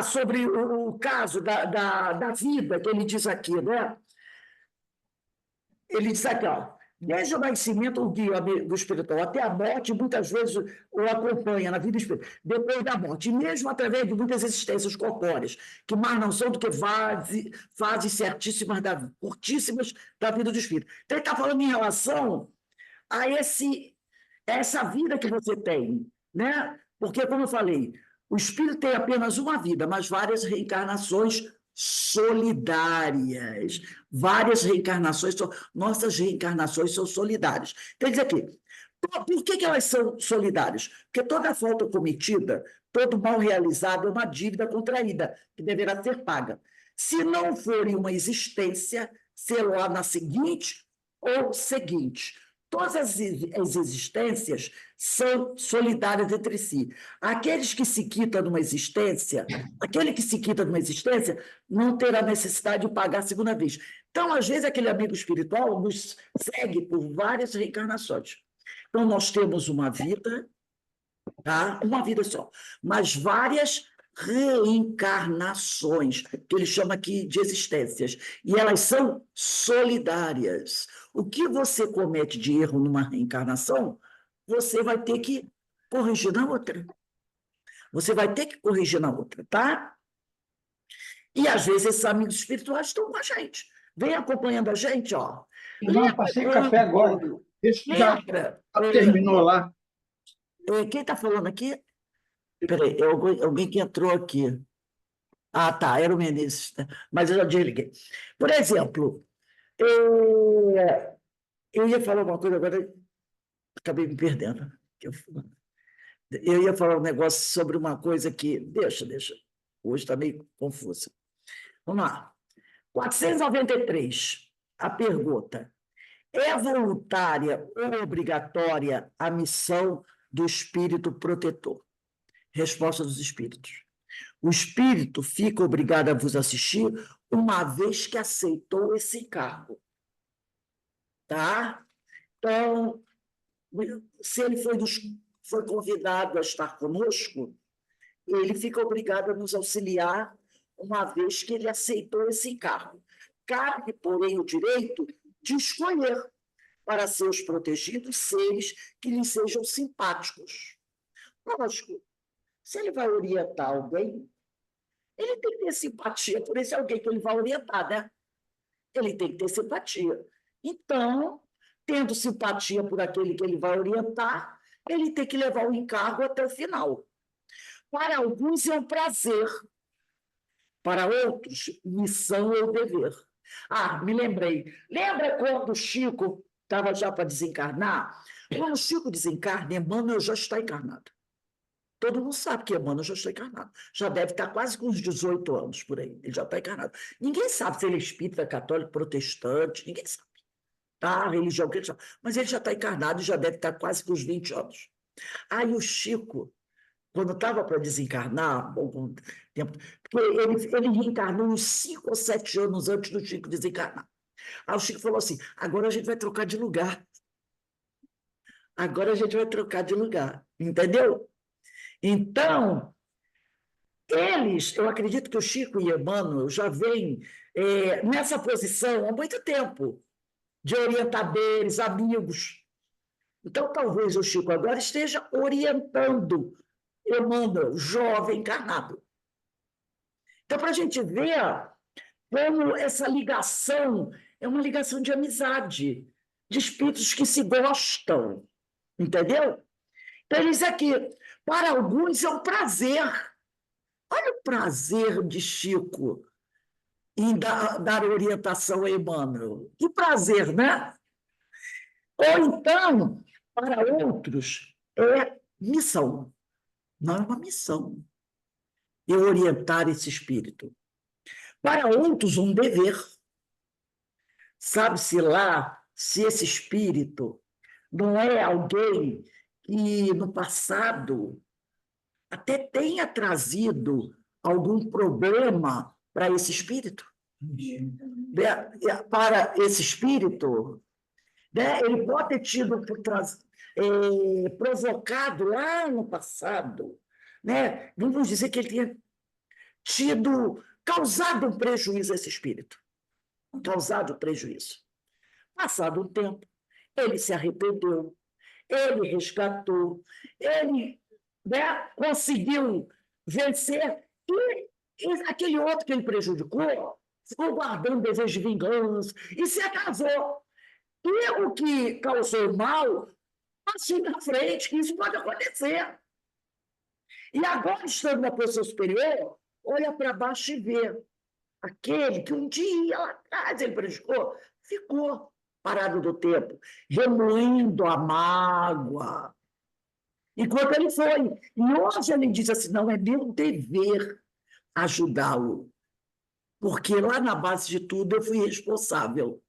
Sobre o caso da vida, que ele diz aqui, né? Ele diz aqui, ó, desde o nascimento, o guia do espiritual até a morte, muitas vezes o acompanha na vida espiritual, depois da morte, e mesmo através de muitas existências corpóreas, que mais não são do que fases curtíssimas da vida do espírito. Então, ele está falando em relação a essa vida que você tem, né? Porque, como eu falei, o espírito tem apenas uma vida, mas várias reencarnações solidárias. Várias reencarnações, nossas reencarnações são solidárias. Quer dizer aqui, por que elas são solidárias? Porque toda falta cometida, todo mal realizado é uma dívida contraída, que deverá ser paga. Se não for em uma existência, será na seguinte ou seguinte. Todas as existências são solidárias entre si. Aquele que se quita de uma existência não terá necessidade de pagar a segunda vez. Então, às vezes, aquele amigo espiritual nos segue por várias reencarnações. Então, nós temos uma vida, tá? Uma vida só, mas várias reencarnações, que ele chama aqui de existências, e elas são solidárias. O que você comete de erro numa reencarnação, você vai ter que corrigir na outra. Você vai ter que corrigir na outra, tá? E, às vezes, esses amigos espirituais estão com a gente. Vem acompanhando a gente, ó. Não, passei café agora. Esse já terminou lá. Quem está falando aqui? Peraí, alguém que entrou aqui. Tá, era o Menezes, mas eu já desliguei. Por exemplo, eu ia falar uma coisa, agora acabei me perdendo. Eu ia falar um negócio sobre uma coisa que... Deixa. Hoje está meio confuso. Vamos lá. 493, a pergunta. É voluntária ou obrigatória a missão do espírito protetor? Resposta dos espíritos. O espírito fica obrigado a vos assistir uma vez que aceitou esse encargo. Tá? Então, se ele foi convidado a estar conosco, ele fica obrigado a nos auxiliar uma vez que ele aceitou esse encargo. Cabe, porém, o direito de escolher para seus protegidos seres que lhe sejam simpáticos. Lógico, se ele vai orientar alguém, ele tem que ter simpatia por esse alguém que ele vai orientar, né? Ele tem que ter simpatia. Então, tendo simpatia por aquele que ele vai orientar, ele tem que levar o encargo até o final. Para alguns é um prazer, para outros, missão ou dever. Me lembrei. Lembra quando o Chico estava já para desencarnar? Quando o Chico desencarna, Emmanuel já está encarnado. Todo mundo sabe que Emmanuel já está encarnado. Já deve estar quase com uns 18 anos por aí. Ele já está encarnado. Ninguém sabe se ele é espírita, católico, protestante, ninguém sabe. Tá? A religião que ele sabe. Mas ele já está encarnado e já deve estar quase com uns 20 anos. Aí o Chico, quando estava para desencarnar, algum tempo, porque ele reencarnou uns 5 ou 7 anos antes do Chico desencarnar. Aí o Chico falou assim: agora a gente vai trocar de lugar. Agora a gente vai trocar de lugar. Entendeu? Então, eu acredito que o Chico e Emmanuel já vêm nessa posição há muito tempo, de orientadores, amigos. Então, talvez o Chico agora esteja orientando Emmanuel, jovem encarnado. Então, para a gente ver como essa ligação é uma ligação de amizade, de espíritos que se gostam, entendeu? Então, ele diz aqui, para alguns é um prazer Olha o prazer de Chico em dar orientação a Emmanuel. Que prazer, né? Ou então, para outros, é missão. Não é uma missão eu orientar esse espírito. Para outros, um dever. Sabe-se lá se esse espírito não é alguém que, no passado, até tenha trazido algum problema para esse espírito? Para esse espírito, né? Ele pode ter tido provocado lá no passado, né? Vamos dizer que ele tenha causado um prejuízo a esse espírito, causado prejuízo. Passado um tempo, ele se arrependeu, ele resgatou, ele, né, conseguiu vencer, e aquele outro que ele prejudicou ficou guardando desejo de vingança e se atrasou. E o que causou mal passou na frente, que isso pode acontecer. E agora, estando na posição superior, olha para baixo e vê aquele que um dia lá atrás ele prejudicou, ficou parado do tempo, remoendo a mágoa. Enquanto ele foi. E hoje ele diz assim: não, é meu dever ajudá-lo, porque lá na base de tudo eu fui responsável.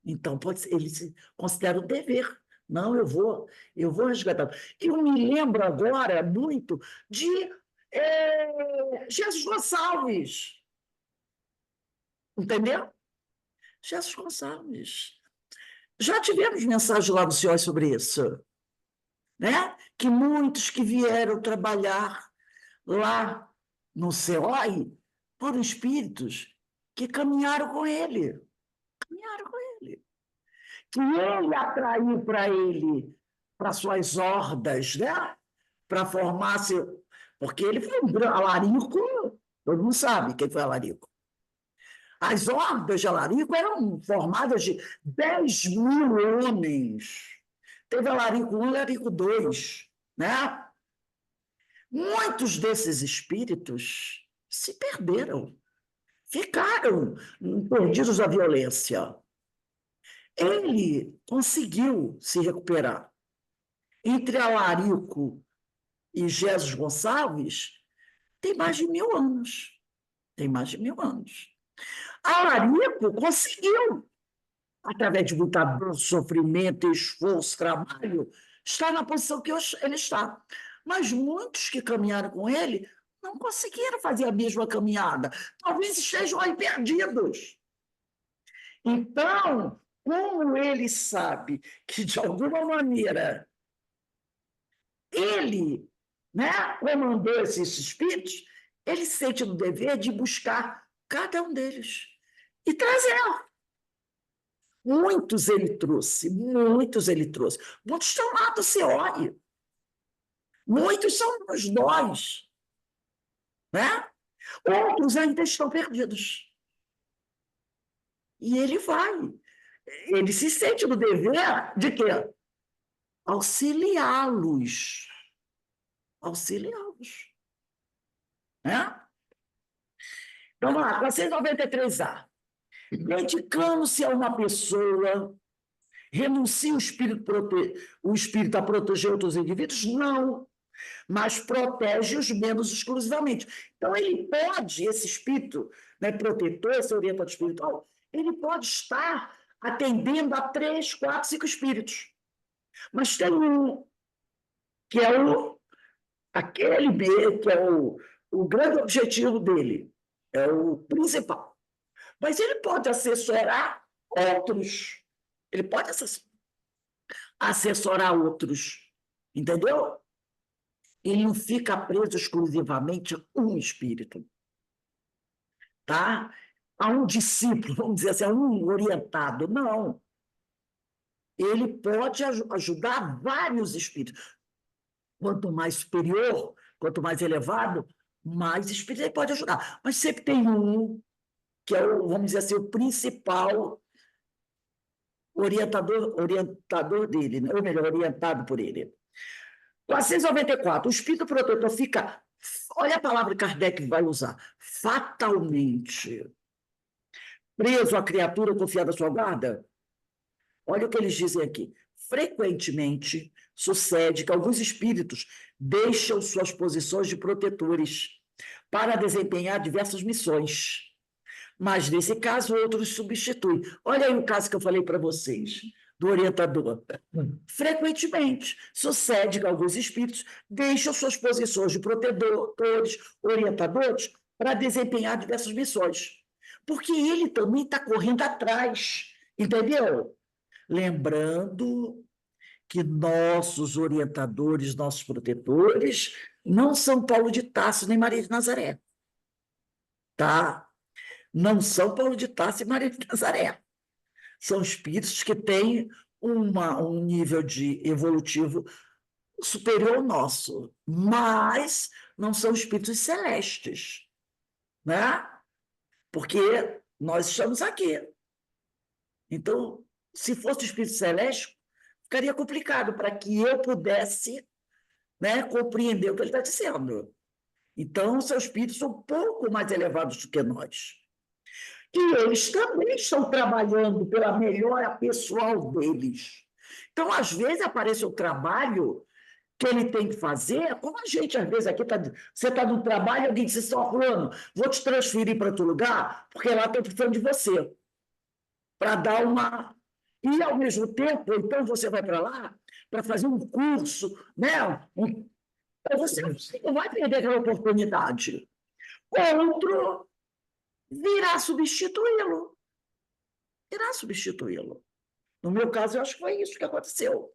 Então, ele se considera um dever. Não, eu vou resgatar. Eu me lembro agora muito de Jesus Gonçalves. Entendeu? Jesus Gonçalves. Já tivemos mensagem lá do senhor sobre isso, né? Que muitos que vieram trabalhar lá no CEOI foram espíritos que caminharam com ele. Caminharam com ele. Que ele atraiu para suas hordas, né? Para formar seu. Porque ele foi um alarico, todo mundo sabe quem foi alarico. As hordas de alarico eram formadas de 10.000 homens. Teve alarico 1 e alarico 2, né? Muitos desses espíritos se perderam, ficaram perdidos à violência. Ele conseguiu se recuperar. Entre Alarico e Jesus Gonçalves, tem mais de 1.000 anos. Tem mais de 1.000 anos. Alarico conseguiu, através de muita dor, sofrimento, esforço, trabalho, estar na posição que ele está. Mas muitos que caminharam com ele não conseguiram fazer a mesma caminhada. Talvez estejam aí perdidos. Então, como ele sabe que, de alguma maneira, ele, né, comandou esses espíritos, ele sente no dever de buscar cada um deles e trazer. Muitos ele trouxe, muitos ele trouxe. Muitos estão lá do CEOI. Muitos somos nós. Né? Outros ainda estão perdidos. E ele vai. Ele se sente no dever de quê? Auxiliá-los. Auxiliá-los. Né? Então, vamos lá, 493A. Dedicando-se a uma pessoa, renuncia o espírito a proteger outros indivíduos? Não, mas protege-os menos exclusivamente. Então, ele pode, esse espírito, né, protetor, esse orientador espiritual, ele pode estar atendendo a 3, 4, 5 espíritos. Mas tem um, que é aquele B, que é o grande objetivo dele, é o principal. Mas ele pode assessorar outros. Ele pode assessorar outros. Entendeu? Ele não fica preso exclusivamente a um espírito. Tá? A um discípulo, vamos dizer assim, a um orientado. Não. Ele pode ajudar vários espíritos. Quanto mais superior, quanto mais elevado, mais espírito ele pode ajudar. Mas sempre tem um que é, vamos dizer assim, o principal orientador dele, né? Ou melhor, orientado por ele. 494. O espírito protetor fica Olha a palavra que Kardec vai usar. Fatalmente. Preso a criatura confiada à sua guarda? Olha o que eles dizem aqui. Frequentemente, sucede que alguns espíritos deixam suas posições de protetores para desempenhar diversas missões. Mas, nesse caso, outros substituem. Olha aí o caso que eu falei para vocês, do orientador. Frequentemente, sucede que alguns espíritos deixam suas posições de protetores, orientadores, para desempenhar diversas missões. Porque ele também está correndo atrás, entendeu? Lembrando que nossos orientadores, nossos protetores, não são Paulo de Tarso nem Maria de Nazaré. Tá? Não são Paulo de Tarso e Maria de Nazaré. São espíritos que têm um nível de evolutivo superior ao nosso, mas não são espíritos celestes, né? Porque nós estamos aqui. Então, se fosse o espírito celeste, ficaria complicado para que eu pudesse, né, compreender o que ele está dizendo. Então, são espíritos um pouco mais elevados do que nós. E eles também estão trabalhando pela melhora pessoal deles. Então, às vezes, aparece um trabalho que ele tem que fazer, como a gente, às vezes, aqui, você está no trabalho e alguém diz assim, ó, fulano, vou te transferir para outro lugar, porque lá estão precisando de você, para dar uma... E, ao mesmo tempo, então, você vai para lá para fazer um curso, né? Você não vai perder aquela oportunidade. Outro virá substituí-lo. Irá substituí-lo. No meu caso, eu acho que foi isso que aconteceu.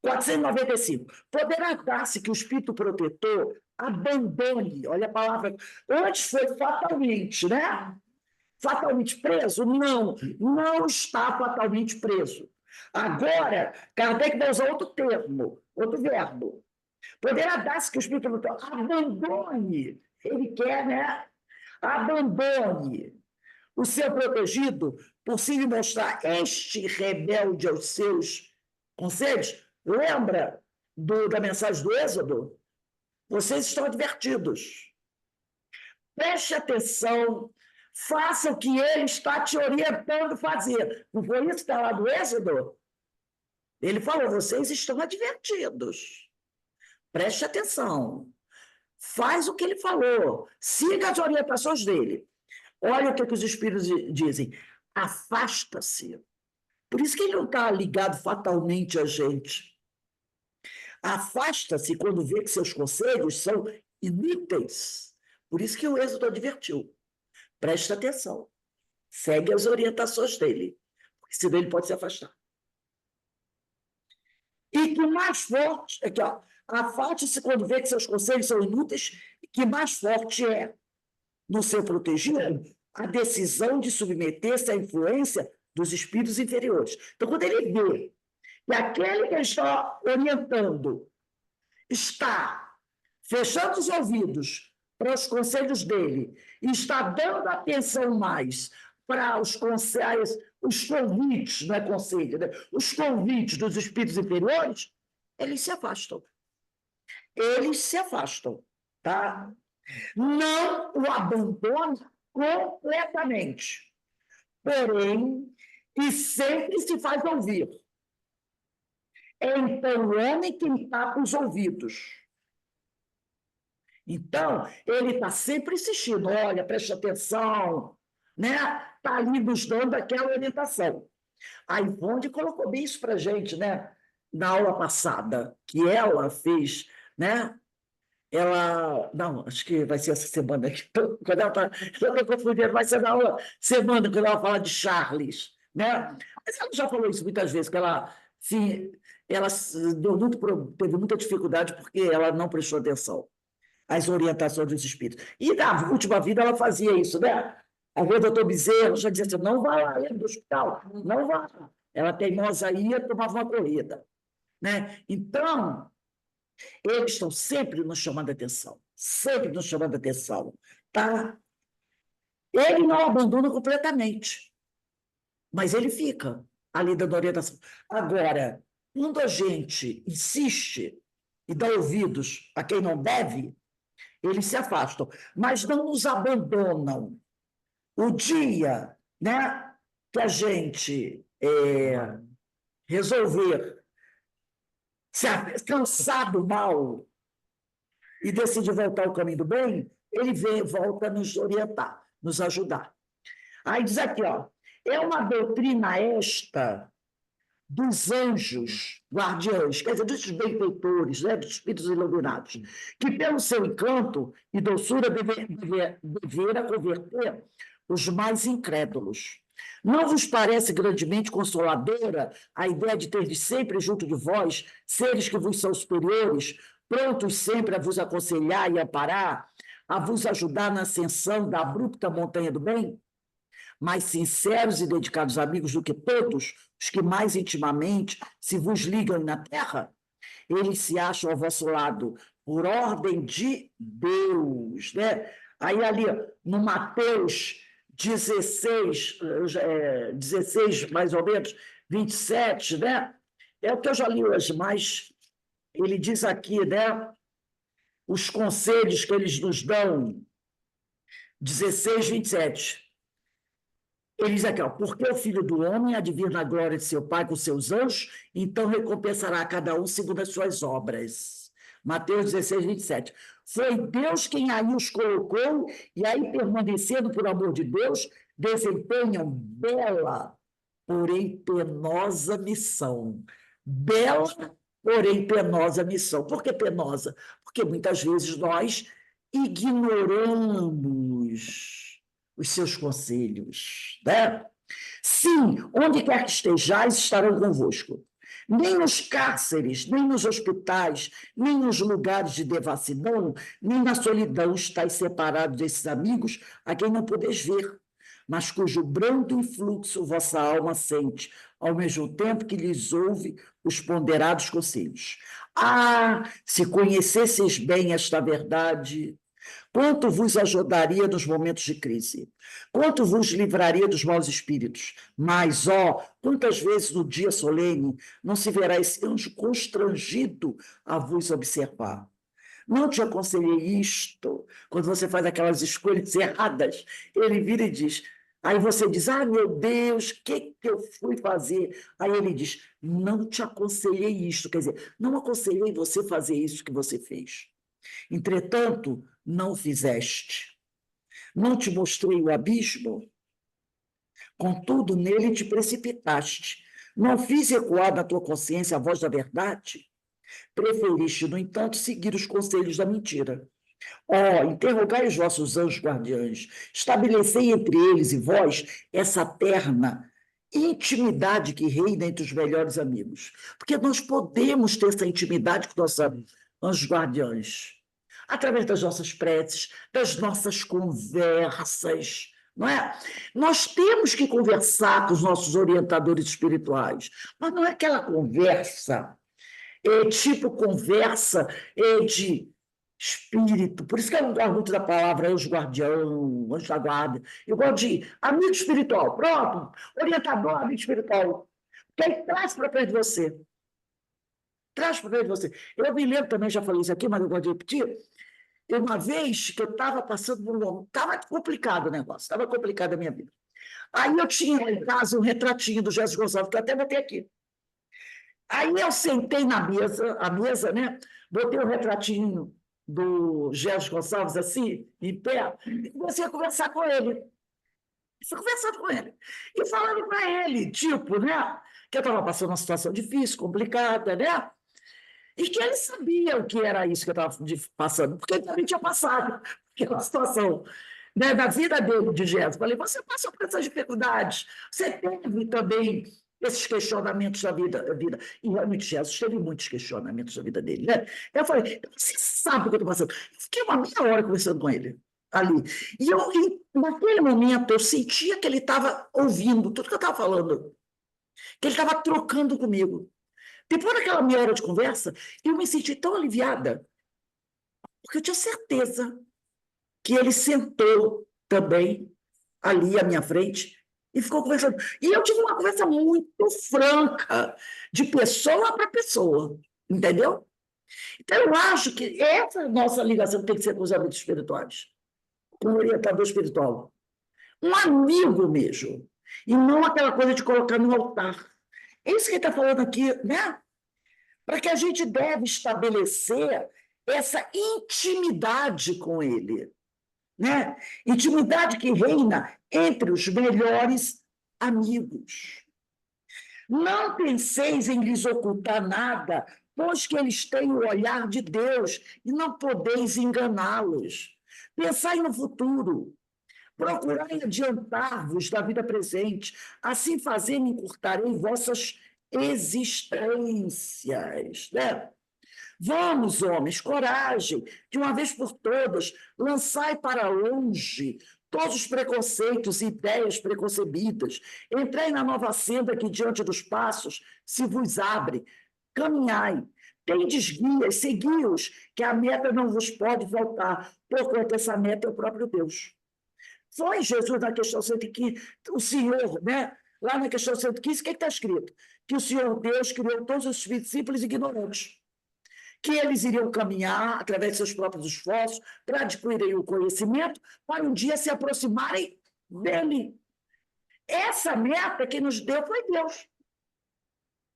495. Poderá dar-se que o espírito protetor abandone, olha a palavra, antes foi fatalmente, né? Fatalmente preso? Não, não está fatalmente preso. Agora, Kardec vai usar outro termo, outro verbo. Poderá dar-se que o espírito protetor abandone, ele quer, né? Abandone o seu protegido por se lhe mostrar este rebelde aos seus conselhos. Lembra da mensagem do Êxodo? Vocês estão advertidos. Preste atenção, faça o que ele está te orientando a fazer. Não foi isso que está lá do Êxodo? Ele falou, vocês estão advertidos. Preste atenção. Faz o que ele falou. Siga as orientações dele. Olha o que os espíritos dizem. Afasta-se. Por isso que ele não está ligado fatalmente a gente. Afasta-se quando vê que seus conselhos são inúteis. Por isso que o Êxodo advertiu. Presta atenção. Segue as orientações dele. Porque senão ele pode se afastar. E que mais forte... Aqui, ó. Afaste-se quando vê que seus conselhos são inúteis e que mais forte é, no seu protegido, a decisão de submeter-se à influência dos espíritos inferiores. Então, quando ele vê que aquele que ele está orientando está fechando os ouvidos para os conselhos dele e está dando atenção mais para os conselhos, os convites, não é conselho, né? Os convites dos espíritos inferiores, eles se afastam. Eles se afastam, tá? Não o abandona completamente, porém, e sempre se faz ouvir. É então o homem quem tapa os ouvidos. Então, ele está sempre insistindo, olha, preste atenção, né? Está ali nos dando aquela orientação. A Ivone colocou bem isso para a gente, né? Na aula passada, que ela fez, né? Ela... Não, acho que vai ser essa semana aqui. Quando ela está confundindo, vai ser na aula semana, quando ela fala de Charles, né? Mas ela já falou isso muitas vezes, que ela, sim, ela teve muita dificuldade porque ela não prestou atenção às orientações dos espíritos. E na última vida ela fazia isso, né? Às vezes o doutor Bezerra já dizia assim, não vá lá, ele do hospital, não vá. Ela teimosa ia, tomava uma corrida, né? Então, eles estão sempre nos chamando a atenção, tá? Ele não abandona completamente, mas ele fica ali dando orientação. Agora, quando a gente insiste e dá ouvidos a quem não deve, eles se afastam, mas não nos abandonam. O dia, né, que a gente resolver se cansar do mal e decidir voltar ao caminho do bem, ele vem, volta a nos orientar, nos ajudar. Aí diz aqui, ó, é uma doutrina esta dos anjos guardiães, quer dizer, dos benfeitores, né, dos espíritos iluminados, que pelo seu encanto e doçura devera converter os mais incrédulos. Não vos parece grandemente consoladora a ideia de ter sempre junto de vós seres que vos são superiores, prontos sempre a vos aconselhar e amparar, a vos ajudar na ascensão da abrupta montanha do bem? Mais sinceros e dedicados amigos do que todos os que mais intimamente se vos ligam na terra? Eles se acham ao vosso lado por ordem de Deus, né? Aí ali, no Mateus 16, 16 mais ou menos, 27, né? É o que eu já li hoje, mas ele diz aqui, né? Os conselhos que eles nos dão, 16, 27. Ele diz aqui, ó, porque o Filho do Homem há de vir na glória de seu Pai com seus anjos, então recompensará a cada um segundo as suas obras. Mateus 16, 27. Foi Deus quem aí os colocou, e aí, permanecendo por amor de Deus, desempenham bela, porém penosa missão. Bela, porém penosa missão. Por que penosa? Porque muitas vezes nós ignoramos os seus conselhos, né? Sim, onde quer que estejais, estarão convosco. Nem nos cárceres, nem nos hospitais, nem nos lugares de devassidão, nem na solidão estáis separados desses amigos a quem não podeis ver, mas cujo brando influxo vossa alma sente, ao mesmo tempo que lhes ouve os ponderados conselhos. Ah, se conhecesseis bem esta verdade, quanto vos ajudaria nos momentos de crise? Quanto vos livraria dos maus espíritos? Mas, ó, quantas vezes no dia solene não se verá esse anjo constrangido a vos observar? Não te aconselhei isto? Quando você faz aquelas escolhas erradas, ele vira e diz... Aí você diz, ah, meu Deus, o que eu fui fazer? Aí ele diz, não te aconselhei isto. Quer dizer, não aconselhei você fazer isso que você fez. Entretanto, não fizeste. Não te mostrei o abismo? Contudo, nele te precipitaste. Não fiz ecoar na tua consciência a voz da verdade? Preferiste, no entanto, seguir os conselhos da mentira. Ó, interrogai os vossos anjos guardiães, estabelecei entre eles e vós essa terna intimidade que reina entre os melhores amigos. Porque nós podemos ter essa intimidade com nossos anjos guardiães, através das nossas preces, das nossas conversas, não é? Nós temos que conversar com os nossos orientadores espirituais, mas não é aquela conversa, tipo conversa de espírito. Por isso que eu não gosto muito da palavra anjo guardião, anjo da guarda. Eu gosto de amigo espiritual. Pronto, orientador, amigo espiritual. Porque aí traz para perto de você. Traz para perto de você. Eu me lembro também, já falei isso aqui, mas eu gosto de repetir. Uma vez que eu estava passando por um... Estava complicado o negócio, estava complicada a minha vida. Aí eu tinha lá em casa um retratinho do Jesus Gonçalves, que eu até botei aqui. Aí eu sentei na mesa, a mesa, né? Botei o retratinho do Jesus Gonçalves assim, em pé, e comecei a conversar com ele. Fui conversando com ele. E falando para ele, tipo, né? Que eu estava passando uma situação difícil, complicada, né? E que ele sabia o que era isso que eu estava passando, porque ele também tinha passado aquela situação, né, da vida dele, de Jesus. Falei, você passou por essas dificuldades, você teve também esses questionamentos da vida. E realmente Jesus teve muitos questionamentos da vida dele, né? Eu falei, você sabe o que eu estou passando. Eu fiquei uma meia hora conversando com ele ali. E naquele momento, eu sentia que ele estava ouvindo tudo que eu estava falando, que ele estava trocando comigo. Depois daquela meia hora de conversa, eu me senti tão aliviada, porque eu tinha certeza que ele sentou também ali à minha frente e ficou conversando. E eu tive uma conversa muito franca, de pessoa para pessoa, entendeu? Então, eu acho que essa nossa ligação tem que ser com os amigos espirituais, com o orientador espiritual. Um amigo mesmo, e não aquela coisa de colocar no altar. É isso que ele está falando aqui, né? Para que a gente deve estabelecer essa intimidade com ele, né? Intimidade que reina entre os melhores amigos. Não penseis em lhes ocultar nada, pois que eles têm o olhar de Deus e não podeis enganá-los. Pensai no futuro. Procurai adiantar-vos da vida presente, assim fazendo encurtarei vossas existências, né? Vamos, homens, coragem, de uma vez por todas, lançai para longe todos os preconceitos e ideias preconcebidas. Entrei na nova senda que diante dos passos se vos abre. Caminhai, tendes guias, segui-os, que a meta não vos pode faltar, porquanto essa meta é o próprio Deus. Foi Jesus na questão 115, o Senhor, né? Lá na questão 115, o que está escrito? Que o Senhor Deus criou todos os espíritos simples e ignorantes, que eles iriam caminhar através de seus próprios esforços para adquirirem o conhecimento, para um dia se aproximarem dele. Essa meta que nos deu foi Deus.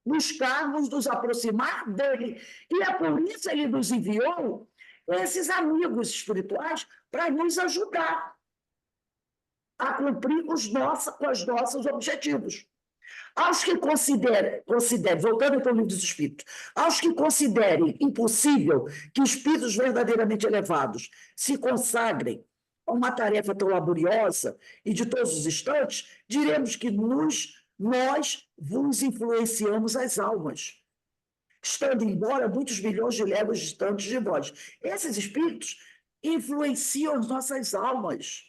Buscarmos nos aproximar dele. E é por isso que ele nos enviou esses amigos espirituais para nos ajudar a cumprir com os nossos objetivos. Aos que considerem, voltando para o livro dos Espíritos, aos que considerem impossível que espíritos verdadeiramente elevados se consagrem a uma tarefa tão laboriosa e de todos os instantes, diremos que nós vos influenciamos as almas, estando embora muitos milhões de léguas distantes de vós. Esses espíritos influenciam as nossas almas,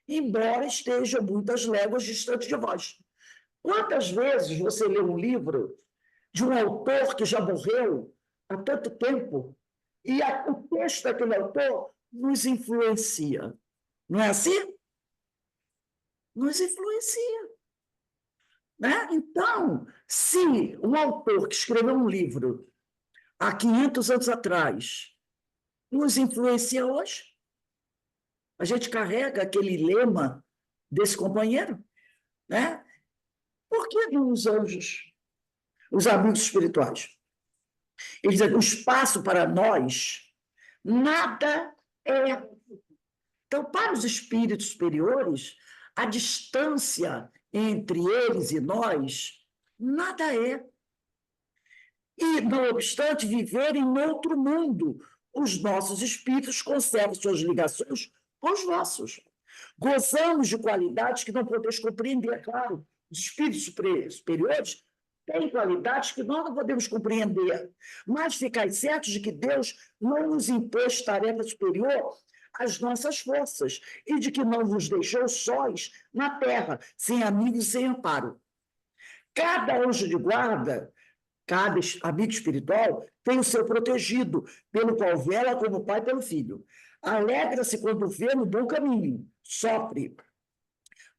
embora estejam muitas léguas distantes de vós. Quantas vezes você lê um livro de um autor que já morreu há tanto tempo e o texto daquele autor nos influencia? Não é assim? Nos influencia. Né? Então, se um autor que escreveu um livro há 500 anos atrás nos influencia hoje, a gente carrega aquele lema desse companheiro, né? Por que não os anjos, os amigos espirituais? Eles dizem, o espaço para nós, nada é. Então, para os espíritos superiores, a distância entre eles e nós, nada é. E, não obstante, viver em outro mundo, os nossos espíritos conservam suas ligações com os vossos. Gozamos de qualidades que não podemos compreender, é claro. Os espíritos superiores têm qualidades que nós não podemos compreender, mas ficai certos de que Deus não nos impôs tarefa superior às nossas forças e de que não vos deixou sós na terra, sem amigos e sem amparo. Cada anjo de guarda, cada amigo espiritual tem o seu protegido, pelo qual vela como pai pelo filho. Alegra-se quando vê no bom caminho, sofre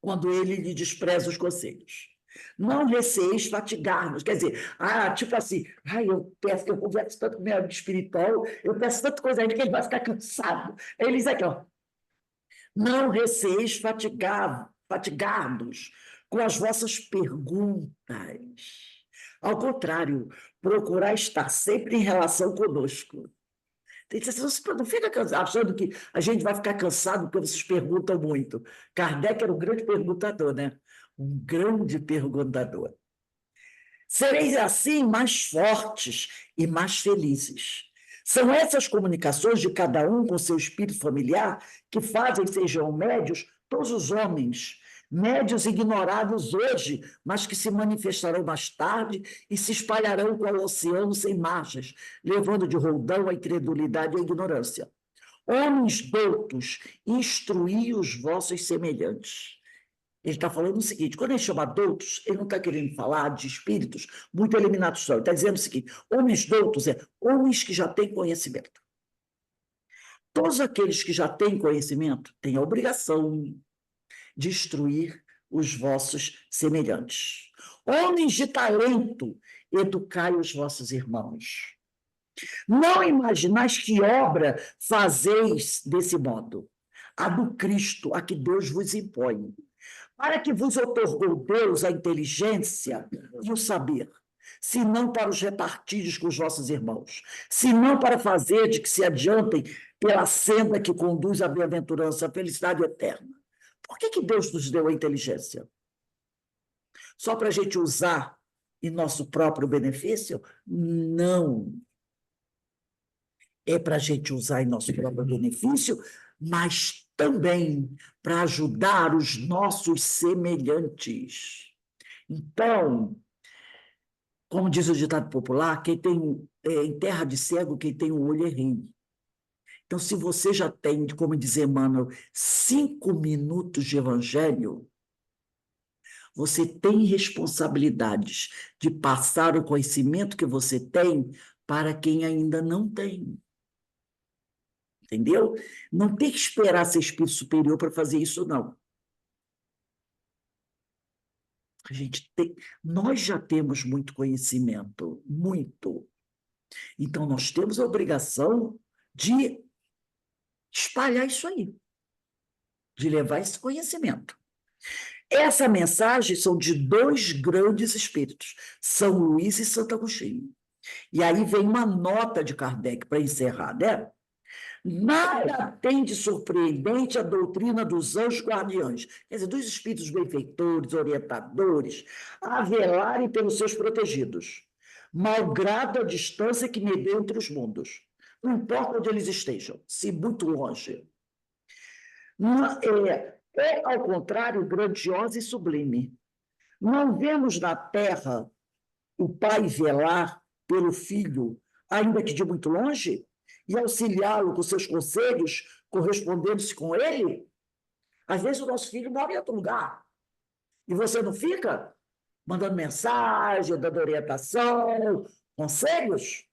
quando ele lhe despreza os conselhos. Não receeis fatigar-nos. Quer dizer, tipo assim, eu converso tanto com meu amigo espiritual, eu peço tanta coisa a ele que ele vai ficar cansado. Aí ele diz aqui, ó, não receeis fatigar-nos com as vossas perguntas. Ao contrário, procurar estar sempre em relação conosco. Não fica achando que a gente vai ficar cansado porque vocês perguntam muito. Kardec era um grande perguntador, né? Um grande perguntador. Sereis assim mais fortes e mais felizes. São essas comunicações de cada um com seu espírito familiar que fazem sejam médios todos os homens, médios ignorados hoje, mas que se manifestarão mais tarde e se espalharão qual oceano sem margens, levando de roldão a incredulidade e a ignorância. Homens doutos, instruí os vossos semelhantes. Ele está falando o seguinte, quando ele chama doutos, ele não está querendo falar de espíritos muito eliminados, ele está dizendo o seguinte, homens doutos homens que já têm conhecimento. Todos aqueles que já têm conhecimento têm a obrigação de instruir os vossos semelhantes. Homens de talento, educai os vossos irmãos. Não imaginais que obra fazeis desse modo, a do Cristo, a que Deus vos impõe, para que vos outorgou Deus a inteligência e o saber, se não para os repartirdes com os vossos irmãos, se não para fazer de que se adiantem pela senda que conduz à bem-aventurança, à felicidade eterna. Por que Deus nos deu a inteligência? Só para a gente usar em nosso próprio benefício? Não. É para a gente usar em nosso próprio benefício, mas também para ajudar os nossos semelhantes. Então, como diz o ditado popular, quem tem em terra de cego, quem tem um olho é rei. Então, se você já tem, como diz Emmanuel, 5 minutos de evangelho, você tem responsabilidades de passar o conhecimento que você tem para quem ainda não tem. Entendeu? Não tem que esperar ser espírito superior para fazer isso, não. Nós já temos muito conhecimento, muito. Então, nós temos a obrigação de espalhar isso aí, de levar esse conhecimento. Essa mensagem são de 2 grandes espíritos, São Luís e Santo Agostinho. E aí vem uma nota de Kardec para encerrar, né? Nada tem de surpreendente a doutrina dos anjos guardiães, quer dizer, dos espíritos benfeitores, orientadores, a velarem pelos seus protegidos, malgrado a distância que mediam entre os mundos. Não importa onde eles estejam, se muito longe. Ao contrário, grandiosa e sublime. Não vemos na terra o pai velar pelo filho, ainda que de muito longe, e auxiliá-lo com seus conselhos, correspondendo-se com ele? Às vezes o nosso filho mora em outro lugar, e você não fica mandando mensagem, dando orientação, conselhos?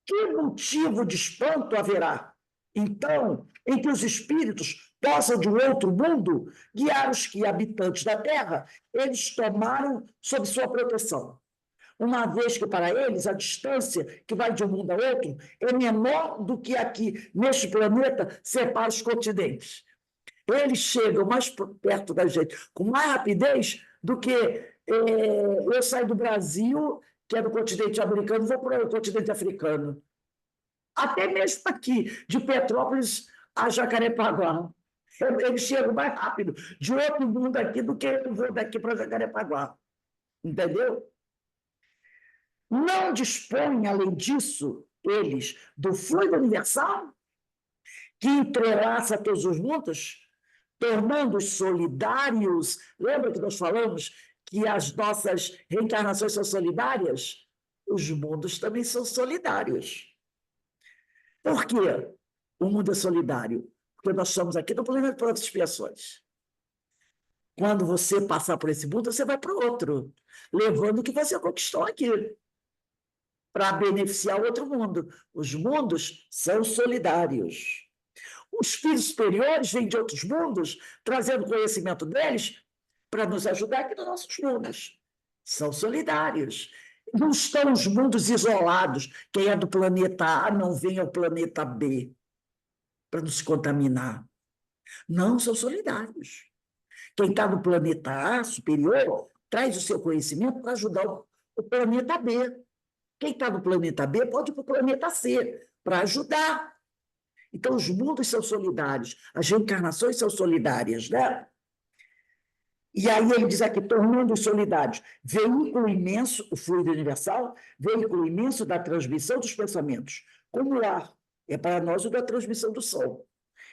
Que motivo de espanto haverá, então, em que os espíritos possam, de um outro mundo, guiar os que, habitantes da Terra, eles tomaram sob sua proteção? Uma vez que, para eles, a distância que vai de um mundo a outro é menor do que aqui, neste planeta, separa os continentes. Eles chegam mais perto da gente com mais rapidez do que eu saio do Brasil, que é do continente americano, vou para o continente africano. Até mesmo aqui, de Petrópolis a Jacarepaguá. Eles chegam mais rápido de outro mundo aqui do que eu vou daqui para Jacarepaguá. Entendeu? Não dispõem, além disso, eles, do fluido universal, que entrelaça todos os mundos, tornando-os solidários. Lembra que nós falamos que as nossas reencarnações são solidárias? Os mundos também são solidários. Por quê? O mundo é solidário. Porque nós estamos aqui no plano de provas e expiações. Quando você passar por esse mundo, você vai para o outro, levando o que você conquistou aqui, para beneficiar o outro mundo. Os mundos são solidários. Os espíritos superiores vêm de outros mundos, trazendo conhecimento deles para nos ajudar aqui nos nossos mundos. São solidários. Não estão os mundos isolados. Quem é do planeta A não vem ao planeta B para não se contaminar. Não, são solidários. Quem está no planeta A superior traz o seu conhecimento para ajudar o planeta B. Quem está no planeta B pode ir para o planeta C para ajudar. Então, os mundos são solidários, as reencarnações são solidárias, né? E aí ele diz aqui, tornando-os solidários, veículo imenso, o fluido universal, veículo imenso da transmissão dos pensamentos, como o ar, é para nós o da transmissão do sol.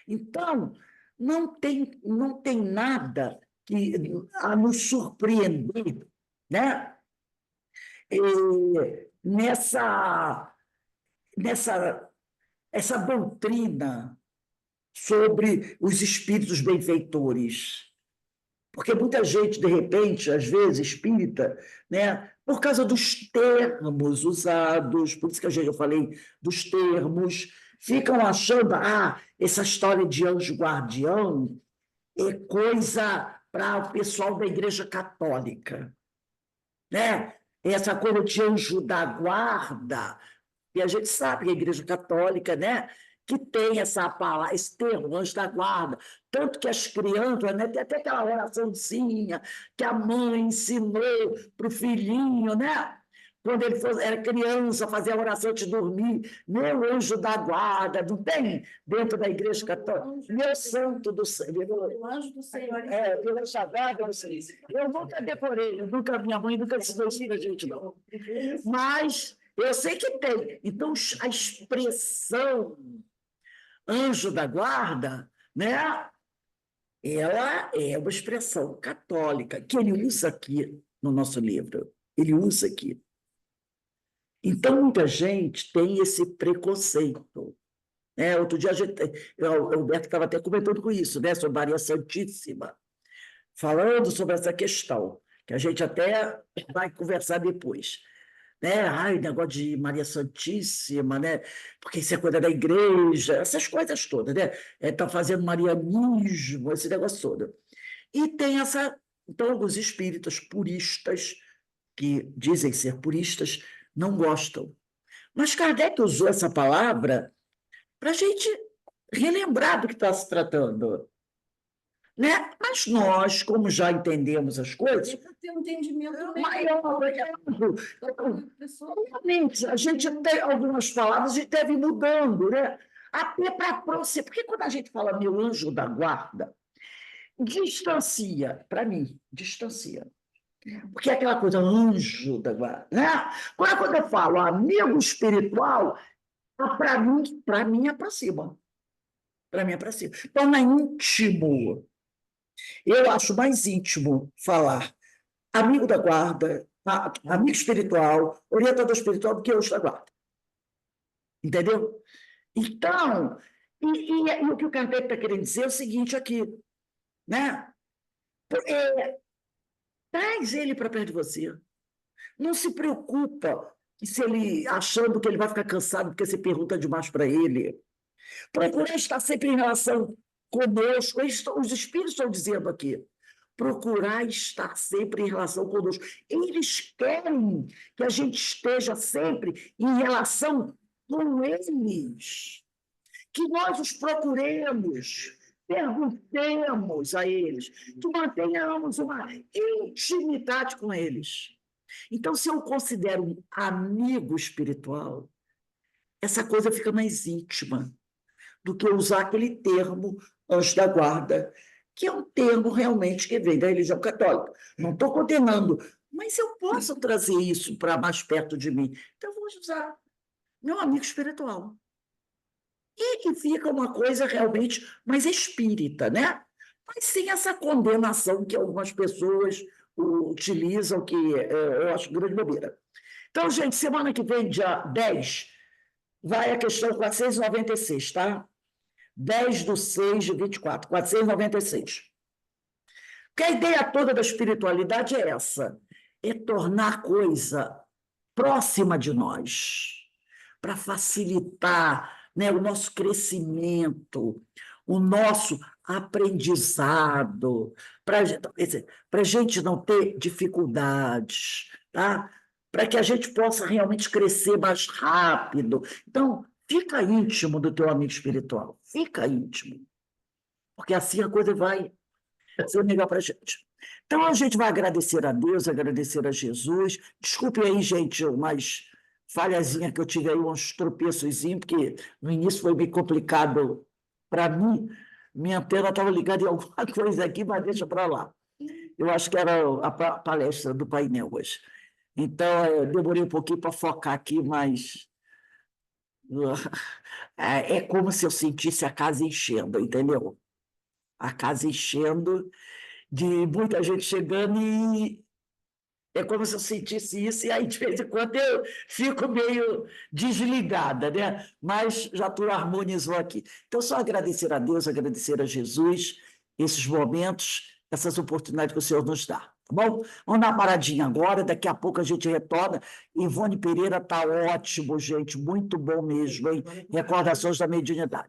Então, não tem nada a nos surpreender, né? Essa doutrina sobre os espíritos benfeitores. Porque muita gente, de repente, às vezes, espírita, né, por causa dos termos usados, por isso que eu falei dos termos, ficam achando, essa história de anjo guardião é coisa para o pessoal da Igreja Católica, né? Essa coisa de anjo da guarda E a gente sabe que a Igreja Católica, né, que tem essa palavra, esse termo, anjo da guarda, tanto que as crianças, né, tem até aquela oraçãozinha que a mãe ensinou para o filhinho, né? Quando ele era criança, fazia a oração antes de dormir, meu anjo da guarda, não tem dentro da Igreja Católica? Meu santo do Senhor. O anjo do Senhor. Pela chamada do Senhor. Eu nunca decorei, minha mãe nunca ensinou isso para a gente, não. Mas eu sei que tem. Então, a expressão anjo da guarda, né? Ela é uma expressão católica que ele usa aqui no nosso livro. Ele usa aqui. Então, muita gente tem esse preconceito. Outro dia, o Alberto estava até comentando com isso, né, sobre Maria Santíssima, falando sobre essa questão, que a gente até vai conversar depois. Ai, negócio de Maria Santíssima, né? Porque isso é coisa da igreja, essas coisas todas, né? Está fazendo marianismo, esse negócio todo. E tem então, alguns espíritas puristas, que dizem ser puristas, não gostam. Mas Kardec usou essa palavra para a gente relembrar do que está se tratando. Né? Mas nós, como já entendemos as coisas, Tem um entendimento maior. Realmente, a gente tem algumas palavras e deve ir mudando, né? Até para aproximar. Porque quando a gente fala meu anjo da guarda, distancia, para mim, distancia. Porque é aquela coisa, anjo da guarda. Né? Quando eu falo amigo espiritual, para mim aproxima. Para mim aproxima. Torna íntimo. Eu acho mais íntimo falar amigo da guarda, amigo espiritual, orientador espiritual, do que anjo da guarda. Entendeu? Então, e o que o Kardec está querendo dizer é o seguinte aqui, né? Traz ele para perto de você. Não se preocupa se ele achando que ele vai ficar cansado porque você pergunta demais para ele. Procura estar sempre em relação conosco. Os espíritos estão dizendo aqui. Procurar estar sempre em relação conosco. Eles querem que a gente esteja sempre em relação com eles. Que nós os procuremos, perguntemos a eles, que mantenhamos uma intimidade com eles. Então, se eu considero um amigo espiritual, essa coisa fica mais íntima do que usar aquele termo anjo da guarda, que é um termo realmente que vem da religião católica. Não estou condenando, mas eu posso trazer isso para mais perto de mim. Então, eu vou usar meu amigo espiritual. E que fica uma coisa realmente mais espírita, né? Mas sem essa condenação que algumas pessoas utilizam, que eu acho grande bobeira. Então, gente, semana que vem, dia 10, vai a questão 496, tá? 10/6/24, 496. Porque a ideia toda da espiritualidade é essa, é tornar a coisa próxima de nós, para facilitar, né, o nosso crescimento, o nosso aprendizado, para a gente não ter dificuldades, tá? Para que a gente possa realmente crescer mais rápido. Então, fica íntimo do teu amigo espiritual, fica íntimo, porque assim a coisa vai ser melhor para a gente. Então, a gente vai agradecer a Deus, agradecer a Jesus. Desculpe aí, gente, mas falhazinha que eu tive aí, uns tropeçozinhos, porque no início foi bem complicado para mim. Minha antena estava ligada em alguma coisa aqui, mas deixa para lá. Eu acho que era a palestra do painel hoje. Então, eu demorei um pouquinho para focar aqui, mas é como se eu sentisse a casa enchendo, entendeu? A casa enchendo, de muita gente chegando, e é como se eu sentisse isso, e aí, de vez em quando, eu fico meio desligada, né? Mas já tu harmonizou aqui. Então, só agradecer a Deus, agradecer a Jesus, esses momentos, essas oportunidades que o Senhor nos dá. Tá bom? Vamos dar uma paradinha agora, daqui a pouco a gente retorna. Ivone Pereira está ótimo, gente, muito bom mesmo, hein? Recordações da mediunidade.